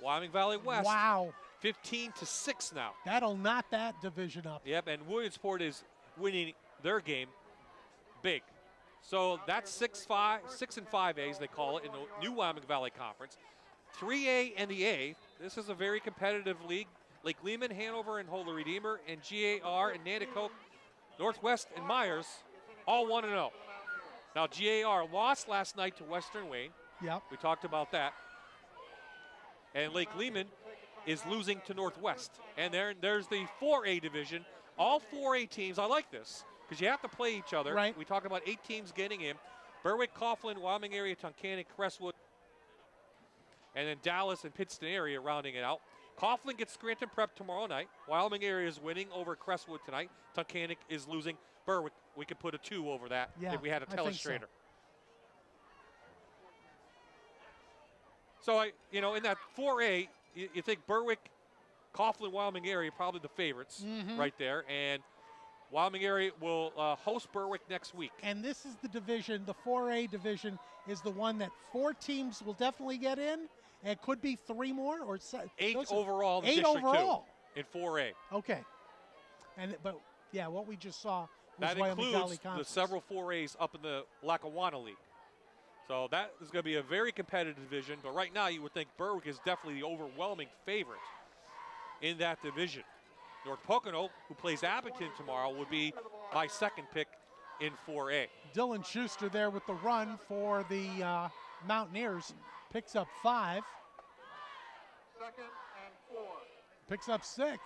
Wyoming Valley West. Wow. 15-6 now. That'll knot that division up. Yep, and Williamsport is winning their game big. So that's 6 and 5As, they call it, in the new Wyoming Valley Conference. 3A and the A. This is a very competitive league. Lake Lehman, Hanover, and Holy Redeemer, and GAR and Nanticoke, Northwest, and Myers, all 1-0. Now, GAR lost last night to Western Wayne. Yep. We talked about that. And Lake Lehman is losing to Northwest. And there's the 4A division. All 4A teams, I like this, because you have to play each other. Right. We talked about 8 teams getting in. Berwick, Coughlin, Wyoming area, Tunkhannock, Crestwood, and then Dallas and Pittston area rounding it out. Coughlin gets Scranton Prep tomorrow night. Wyoming area is winning over Crestwood tonight. Tunkhannock is losing. Berwick, we could put a 2 over that if we had a telestrator. So, in that 4A, you think Berwick Coughlin, Wyoming area, probably the favorites right there. And Wyoming area will host Berwick next week. And this is the division, the 4A division is the one that 4 teams will definitely get in. And it could be 3 more or 8 overall in 8 District overall. 2 in 4A. Okay. But yeah, what we just saw was That Wyoming Valley includes the Conference. several 4As up in the Lackawanna League. So that is going to be a very competitive division. But right now, you would think Berwick is definitely the overwhelming favorite in that division. North Pocono, who plays Abington tomorrow, would be my second pick in 4A. Dylan Schuster there with the run for the Mountaineers. Picks up 5. 2nd and 4. Picks up 6.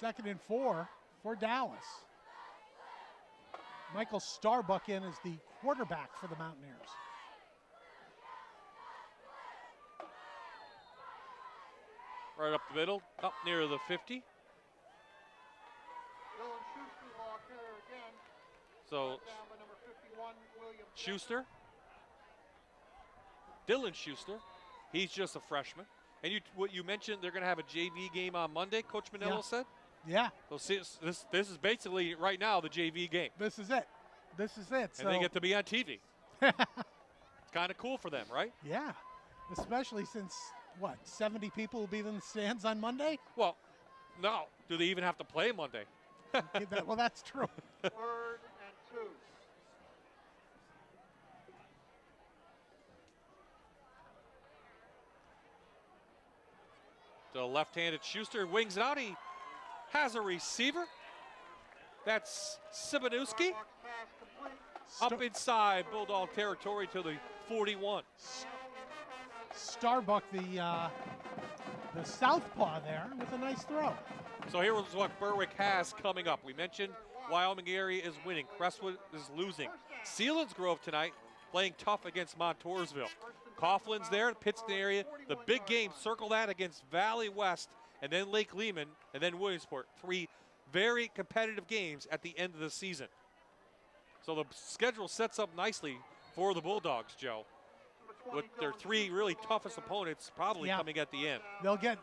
2nd and 4 for Dallas. Michael Starbuck in as the quarterback for the Mountaineers. Right up the middle, up near the 50. Dylan Schuster, ball carrier again. So Down by number 51, William Schuster, Dylan Schuster, he's just a freshman. And what you mentioned, they're going to have a JV game on Monday, Coach Manillo said? Yeah. So see, this is basically right now the JV game. This is it. This is it. And they get to be on TV. It's kind of cool for them, right? Yeah, especially since, 70 people will be in the stands on Monday? Well, no. Do they even have to play Monday? Well, that's true. 3rd and 2. The left-handed Schuster wings it out. He has a receiver. That's Sibanowski. Up inside Bulldog territory to the 41. Starbuck, the southpaw there with a nice throw. So here is what Berwick has coming up. We mentioned Wyoming area is winning. Crestwood is losing. Selinsgrove tonight playing tough against Montoursville. Coughlin's there, Pittston area. The big game, circle that against Valley West, and then Lake Lehman, and then Williamsport. 3 very competitive games at the end of the season. So the schedule sets up nicely for the Bulldogs, Joe, with their 3 really toughest opponents probably coming at the end. They'll get,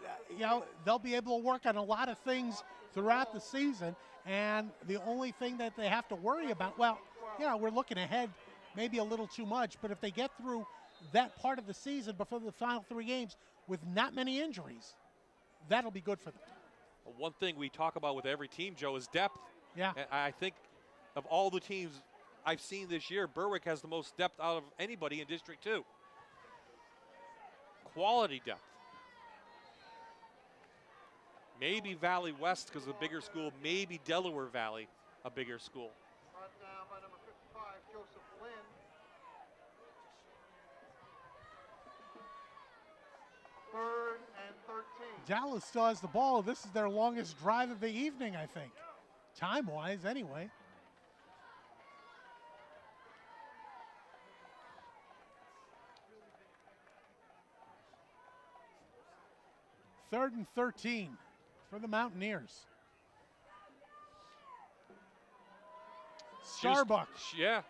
they'll be able to work on a lot of things throughout the season, and the only thing that they have to worry about, we're looking ahead maybe a little too much, but if they get through that part of the season before the final 3 games with not many injuries, that'll be good for them. One thing we talk about with every team, Joe, is depth. Yeah. And I think of all the teams I've seen this year, Berwick has the most depth out of anybody in District 2. Quality depth. Maybe Valley West because of a bigger school, maybe Delaware Valley, a bigger school. Brought down by number 55, Joseph Lynn. 3rd and 13. Dallas still has the ball. This is their longest drive of the evening, I think. Time-wise, anyway. Third and 13 for the Mountaineers. Starbuck. Yeah.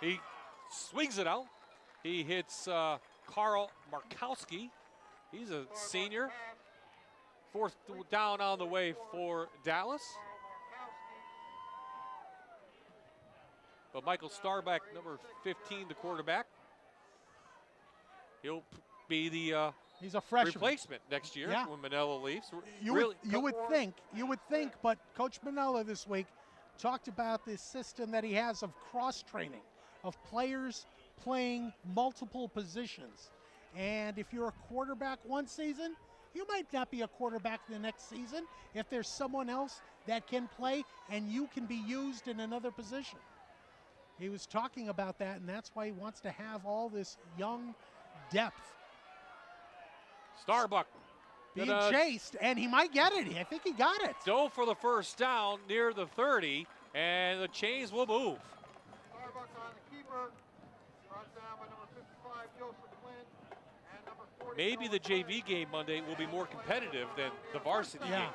He swings it out. He hits Carl Markowski. He's a senior. 4th down on the way for Dallas. But Michael Starbuck, number 15, the quarterback. He'll be the he's a freshman replacement next year when Manella leaves. You would think, but Coach Manella this week talked about this system that he has of cross-training, of players playing multiple positions. And if you're a quarterback one season, you might not be a quarterback the next season if there's someone else that can play and you can be used in another position. He was talking about that, and that's why he wants to have all this young depth. Starbuck being chased, and he might get it. I think he got it. Dove for the first down near the 30, and the chains will move. Starbuck on the keeper. Brought down by number 55, Joseph Lynn. And number 40. Maybe the JV game Monday will be more competitive than the varsity game.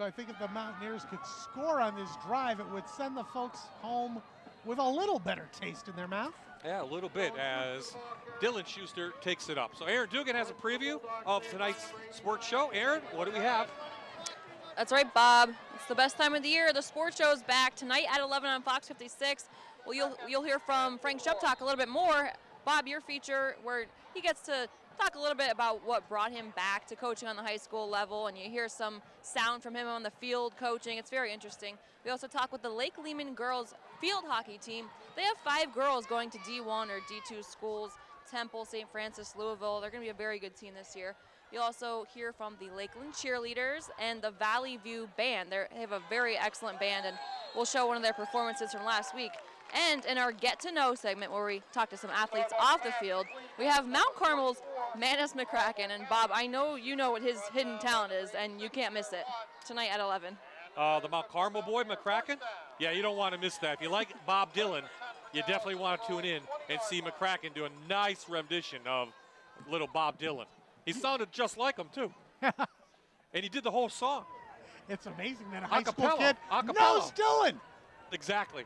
So I think if the Mountaineers could score on this drive, it would send the folks home with a little better taste in their mouth. Yeah, a little bit as Dylan Schuster takes it up. So Aaron Dugan has a preview of tonight's sports show. Aaron, what do we have? That's right, Bob. It's the best time of the year. The sports show is back tonight at 11 on Fox 56. Well, you'll hear from Frank Shuptalk a little bit more. Bob, your feature where he gets to talk a little bit about what brought him back to coaching on the high school level, and you hear some sound from him on the field coaching. It's very interesting. We also talk with the Lake Lehman girls field hockey team. They have 5 girls going to D1 or D2 schools, Temple, St. Francis, Louisville. They're going to be a very good team this year. You'll also hear from the Lakeland cheerleaders and the Valley View band. They have a very excellent band, and we'll show one of their performances from last week. And in our Get to Know segment, where we talk to some athletes off the field, we have Mount Carmel's Manus McCracken. And Bob, I know you know what his hidden talent is, and you can't miss it tonight at 11. The Mount Carmel boy, McCracken? Yeah, you don't want to miss that. If you like Bob Dylan, you definitely want to tune in and see McCracken do a nice rendition of little Bob Dylan. He sounded just like him, too. And he did the whole song. It's amazing that a high school Acapella. kid Acapella. knows Dylan. Exactly.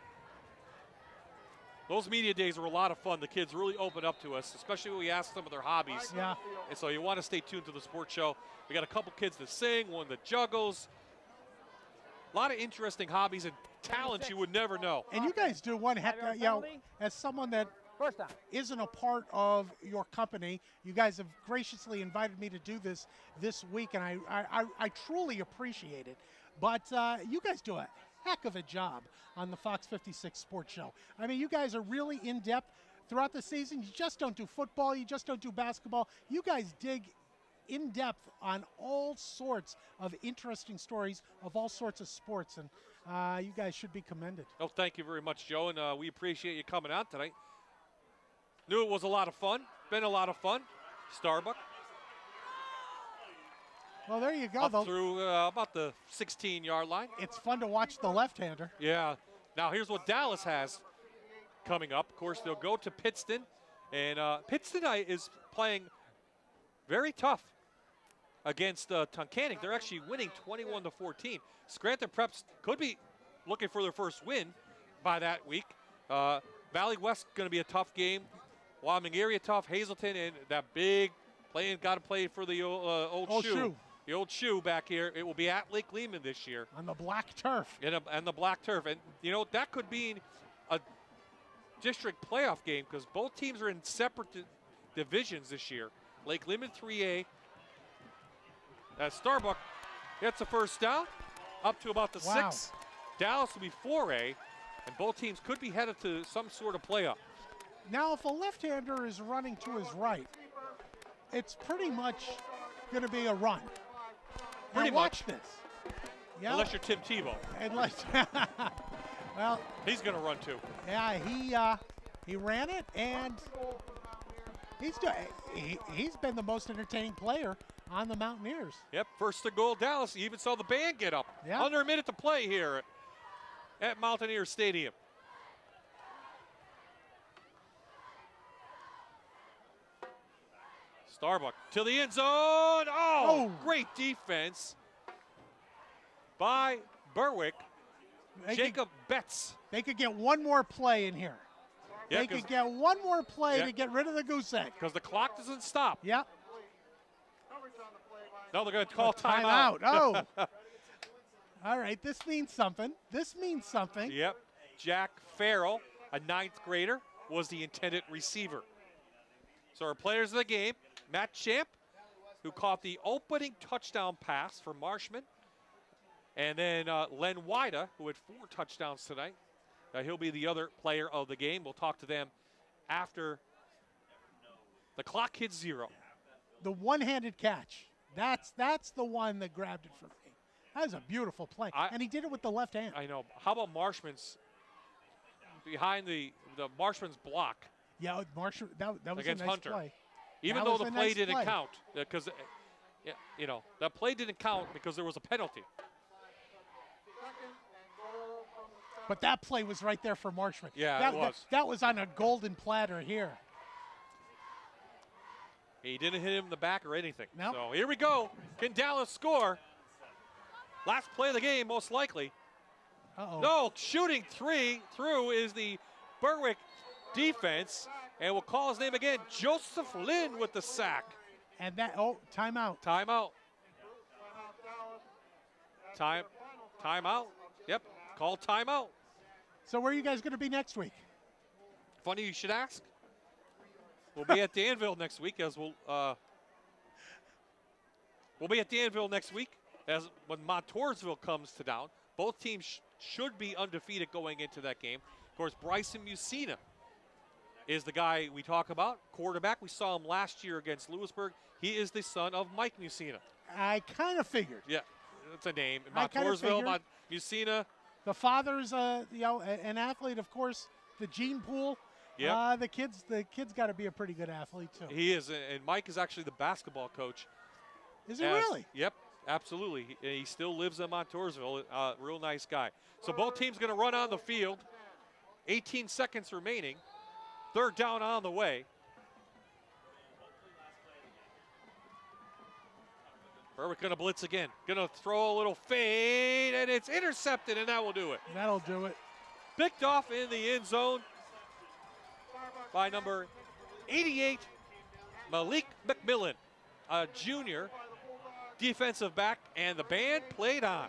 Those media days were a lot of fun. The kids really opened up to us, especially when we asked them of their hobbies. Yeah. And so you want to stay tuned to the sports show. We got a couple kids that sing, one that juggles. A lot of interesting hobbies and talents you would never know. And you guys do one heck, as someone that isn't a part of your company, you guys have graciously invited me to do this week, and I truly appreciate it. But you guys do a heck of a job on the Fox 56 Sports Show. I mean, you guys are really in-depth throughout the season. You just don't do football. You just don't do basketball. You guys dig in depth on all sorts of interesting stories of all sorts of sports, and you guys should be commended. Oh, thank you very much, Joe, and we appreciate you coming out tonight. Knew it was a lot of fun. Been a lot of fun. Starbuck. Well, there you go. Up through about the 16-yard line. It's fun to watch the left-hander. Yeah. Now here's what Dallas has coming up. Of course, they'll go to Pittston, and Pittston is playing very tough against Tunkhannock. They're actually winning 21-14. Scranton Preps could be looking for their first win by that week. Valley West going to be a tough game. Wyoming area tough. Hazleton and that big got to play for the old shoe. The old shoe back here. It will be at Lake Lehman this year. On the black turf. And the black turf. And, you know, that could be a district playoff game because both teams are in separate divisions this year. Lake Lehman 3A. Starbuck gets a first down up to about the 6. Dallas will be 4A. And both teams could be headed to some sort of playoff. Now, if a left-hander is running to his right, it's pretty much going to be a run. Pretty watch much. this. Yeah. Unless you're Tim Tebow. Well, he's going to run too. Yeah, he ran it, and he's been the most entertaining player on the Mountaineers. Yep, first to goal, Dallas. You even saw the band get up. Yeah. Under a minute to play here at Mountaineer Stadium. Starbuck to the end zone. Oh, great defense by Berwick. Jacob Betts. They could get one more play in here. Yeah, they could get one more play to get rid of the goose egg. Because the clock doesn't stop. Yep. No, they're going to call timeout. Oh. All right, this means something. Yep. Jack Farrell, a 9th grader, was the intended receiver. So our players of the game, Matt Champ, who caught the opening touchdown pass for Marshman. And then Len Wida, who had 4 touchdowns tonight. He'll be the other player of the game. We'll talk to them after the clock hits 0. The one-handed catch. That's the one that grabbed it for me. That was a beautiful play. And he did it with the left hand. I know. How about Marshman's behind the Marshman's block? Yeah, Marshman, that was against a nice Hunter. play. Even though the play didn't count, because that play didn't count because there was a penalty. But that play was right there for Marshman. Yeah, it was. That was on a golden platter here. He didn't hit him in the back or anything. Nope. So here we go. Can Dallas score? Last play of the game, most likely. Uh-oh. No, shooting through is the Berwick defense. And we'll call his name again, Joseph Lynn with the sack. And that, timeout. Timeout. Timeout. Yep, call timeout. So where are you guys going to be next week? Funny you should ask. We'll be at Danville next week as we'll be at Danville next week as when Montoursville comes to town. Both teams should be undefeated going into that game. Of course, Bryson Musina is the guy we talk about, quarterback. We saw him last year against Lewisburg. He is the son of Mike Musina. I kind of figured. Yeah, that's a name. I kinda Montoursville, figured. Musina. The father's, an athlete, of course. The gene pool. Yeah. The kid's got to be a pretty good athlete too. He is, and Mike is actually the basketball coach. Is he really? Yep, absolutely. He still lives in Montoursville. Real nice guy. So both teams going to run on the field. 18 seconds remaining. Third down on the way. Berwick going to blitz again. Going to throw a little fade, and it's intercepted, and that will do it. That'll do it. Picked off in the end zone by number 88, Malik McMillan, a junior defensive back, and the band played on.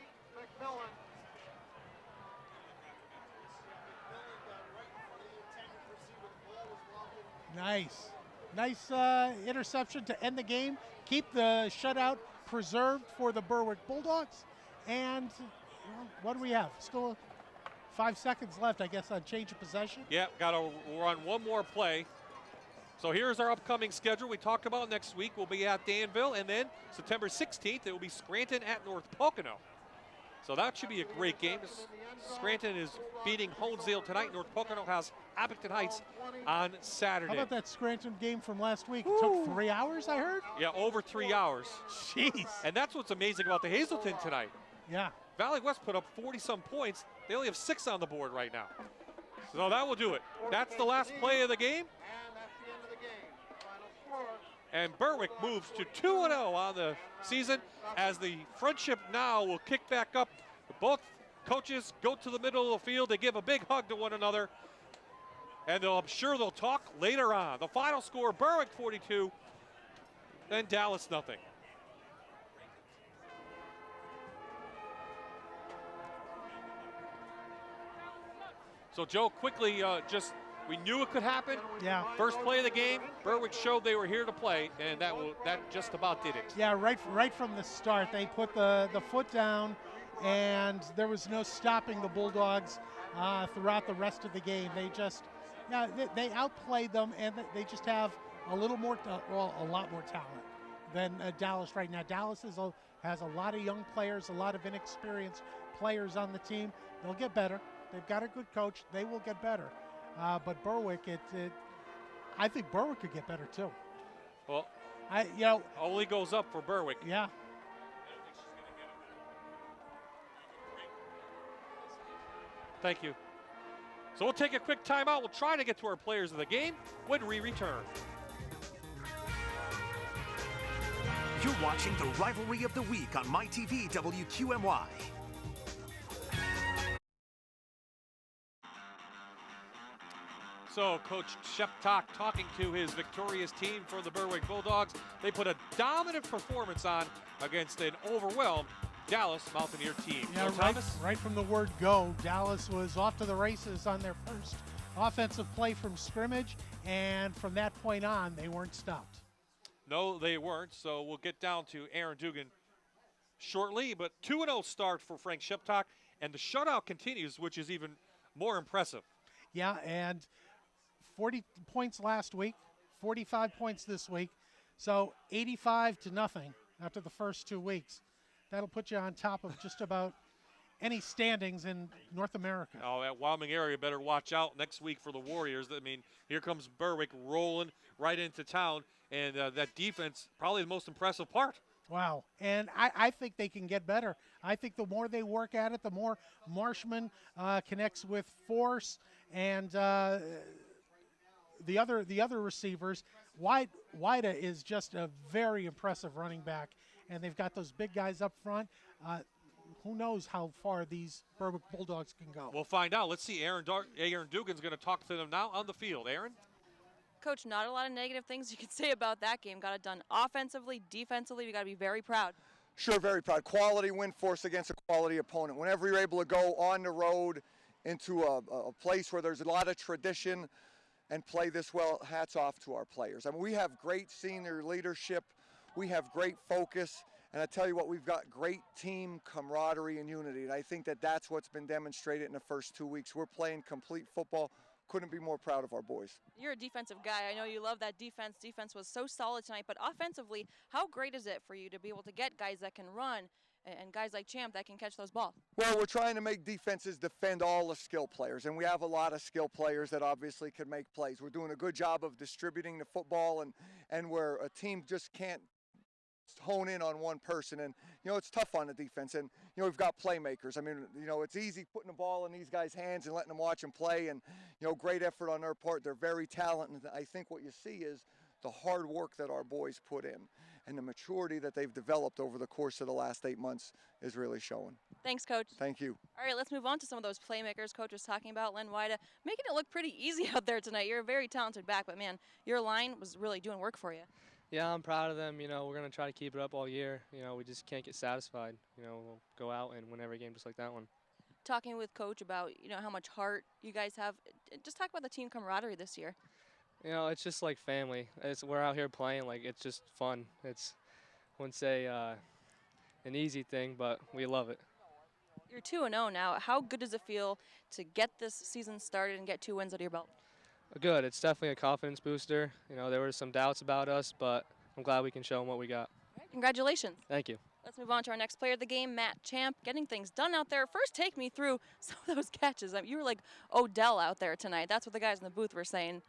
Nice. Nice interception to end the game. Keep the shutout preserved for the Berwick Bulldogs. And what do we have? Still 5 seconds left, I guess, on change of possession. Yeah, got to run one more play. So here's our upcoming schedule. We talked about next week. We'll be at Danville, and then September 16th, it will be Scranton at North Pocono. So that should be a great game. Scranton is beating Honesdale tonight. North Pocono has Abington Heights on Saturday. How about that Scranton game from last week? It took 3 hours, I heard? Yeah, over 3 hours. Jeez. And that's what's amazing about the Hazelton tonight. Yeah. Valley West put up 40-some points. They only have 6 on the board right now. So that will do it. That's the last play of the game. And Berwick moves to 2-0 on the season as the friendship now will kick back up. Both coaches go to the middle of the field. They give a big hug to one another. And I'm sure they'll talk later on. The final score, Berwick 42, then Dallas nothing. So Joe, quickly, we knew it could happen. Yeah. First play of the game, Berwick showed they were here to play, and that just about did it. Yeah, right from the start, they put the foot down, and there was no stopping the Bulldogs throughout the rest of the game. They just, they outplayed them, and they just have a little more, a lot more talent than Dallas right now. Dallas has a lot of young players, a lot of inexperienced players on the team. They'll get better. They've got a good coach. They will get better. But Berwick, I think Berwick could get better too. Well, only goes up for Berwick. Yeah. Thank you. So we'll take a quick timeout. We'll try to get to our players of the game when we return. You're watching the Rivalry of the Week on MyTV WQMY. So Coach Sheptock talking to his victorious team for the Berwick Bulldogs. They put a dominant performance on against an overwhelmed Dallas Mountaineer team. Yeah, right from the word go, Dallas was off to the races on their first offensive play from scrimmage, and from that point on, they weren't stopped. No, they weren't, so we'll get down to Aaron Dugan shortly, but 2-0 start for Frank Sheptock, and the shutout continues, which is even more impressive. Yeah, and 40 points last week, 45 points this week, so 85-0 after the first 2 weeks. That'll put you on top of just about any standings in North America. Oh, that Wyoming area better watch out next week for the Warriors. I mean, here comes Berwick rolling right into town, and that defense, probably the most impressive part. Wow, and I think they can get better. I think the more they work at it, the more Marshman connects with Force and the other receivers. Wida is just a very impressive running back, and they've got those big guys up front. who knows how far these Berwick Bulldogs can go. We'll find out. Let's see. Aaron Dugan's going to talk to them now on the field. Aaron? Coach, not a lot of negative things you can say about that game. Got it done offensively, defensively. We got to be very proud. Sure, very proud. Quality win for us against a quality opponent. Whenever you're able to go on the road into a place where there's a lot of tradition and play this well, hats off to our players. I mean, we have great senior leadership. We have great focus. And I tell you what, we've got great team camaraderie and unity. And I think that that's what's been demonstrated in the first 2 weeks. We're playing complete football. Couldn't be more proud of our boys. You're a defensive guy. I know you love that defense. Defense was so solid tonight. But offensively, how great is it for you to be able to get guys that can run and guys like Champ that can catch those balls? Well, we're trying to make defenses defend all the skill players, and we have a lot of skill players that obviously can make plays. We're doing a good job of distributing the football, and where a team just can't hone in on one person. And, you know, it's tough on the defense. And, you know, we've got playmakers. I mean, you know, it's easy putting the ball in these guys' hands and letting them watch them play. And, you know, great effort on their part. They're very talented. I think what you see is the hard work that our boys put in and the maturity that they've developed over the course of the last 8 months is really showing. Thanks, Coach. Thank you. All right, let's move on to some of those playmakers Coach was talking about. Len Wida making it look pretty easy out there tonight. You're a very talented back, but, man, your line was really doing work for you. Yeah, I'm proud of them. You know, we're going to try to keep it up all year. You know, we just can't get satisfied. You know, we'll go out and win every game just like that one. Talking with Coach about, you know, how much heart you guys have. Just talk about the team camaraderie this year. You know, it's just like family. We're out here playing. Like, it's just fun. It's, I wouldn't say an easy thing, but we love it. You're 2-0 now. How good does it feel to get this season started and get 2 wins under your belt? Good. It's definitely a confidence booster. You know, there were some doubts about us, but I'm glad we can show them what we got. All right, congratulations. Thank you. Let's move on to our next player of the game, Matt Champ, getting things done out there. First, take me through some of those catches. I mean, you were like Odell out there tonight. That's what the guys in the booth were saying.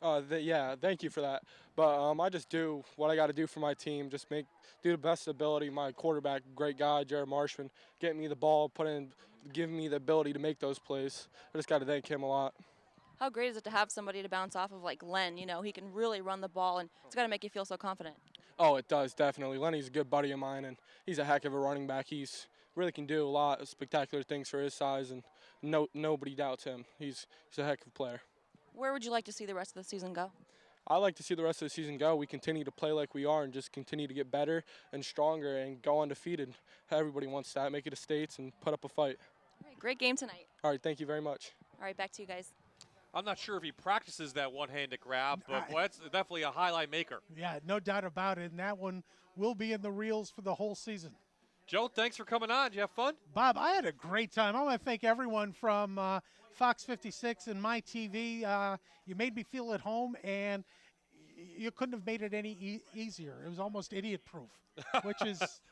Yeah, thank you for that. But I just do what I got to do for my team, just do the best ability. My quarterback, great guy, Jared Marshman, getting me the ball, giving me the ability to make those plays. I just got to thank him a lot. How great is it to have somebody to bounce off of like Len? You know, he can really run the ball, and it's got to make you feel so confident. Oh, it does, definitely. Lenny's a good buddy of mine, and he's a heck of a running back. He's really can do a lot of spectacular things for his size, and nobody doubts him. He's a heck of a player. Where would you like to see the rest of the season go? I like to see the rest of the season go. We continue to play like we are and just continue to get better and stronger and go undefeated. Everybody wants that. Make it a states and put up a fight. All right, great game tonight. All right, thank you very much. All right, back to you guys. I'm not sure if he practices that one-handed grab, but that's definitely a highlight maker. Yeah, no doubt about it. And that one will be in the reels for the whole season. Joe, thanks for coming on. Did you have fun? Bob, I had a great time. I want to thank everyone from Fox 56 and My TV. You made me feel at home, and you couldn't have made it any easier. It was almost idiot-proof,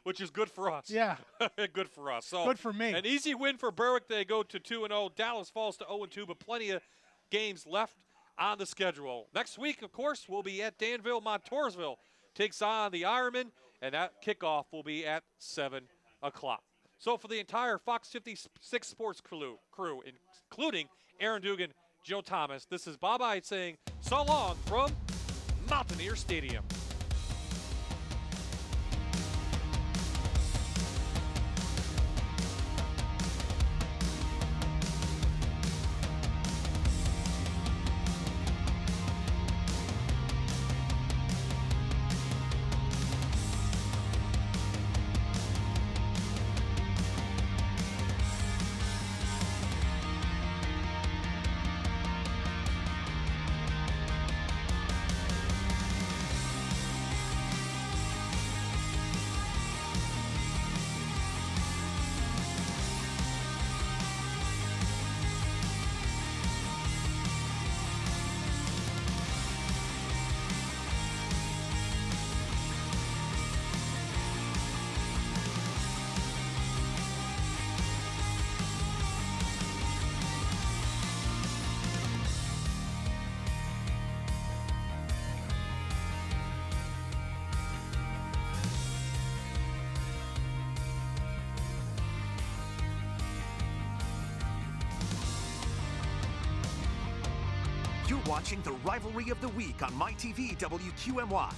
which is good for us. Yeah. Good for us. So good for me. An easy win for Berwick. They go to 2-0. Dallas falls to 0-2, but plenty of games left on the schedule. Next week, of course, we'll be at Danville. Montoursville takes on the Ironmen, and that kickoff will be at 7 o'clock. So for the entire Fox 56 sports crew, including Aaron Dugan, Joe Thomas, this is Bob Ide saying so long from Mountaineer Stadium. You're watching the Rivalry of the Week on MyTV WQMY.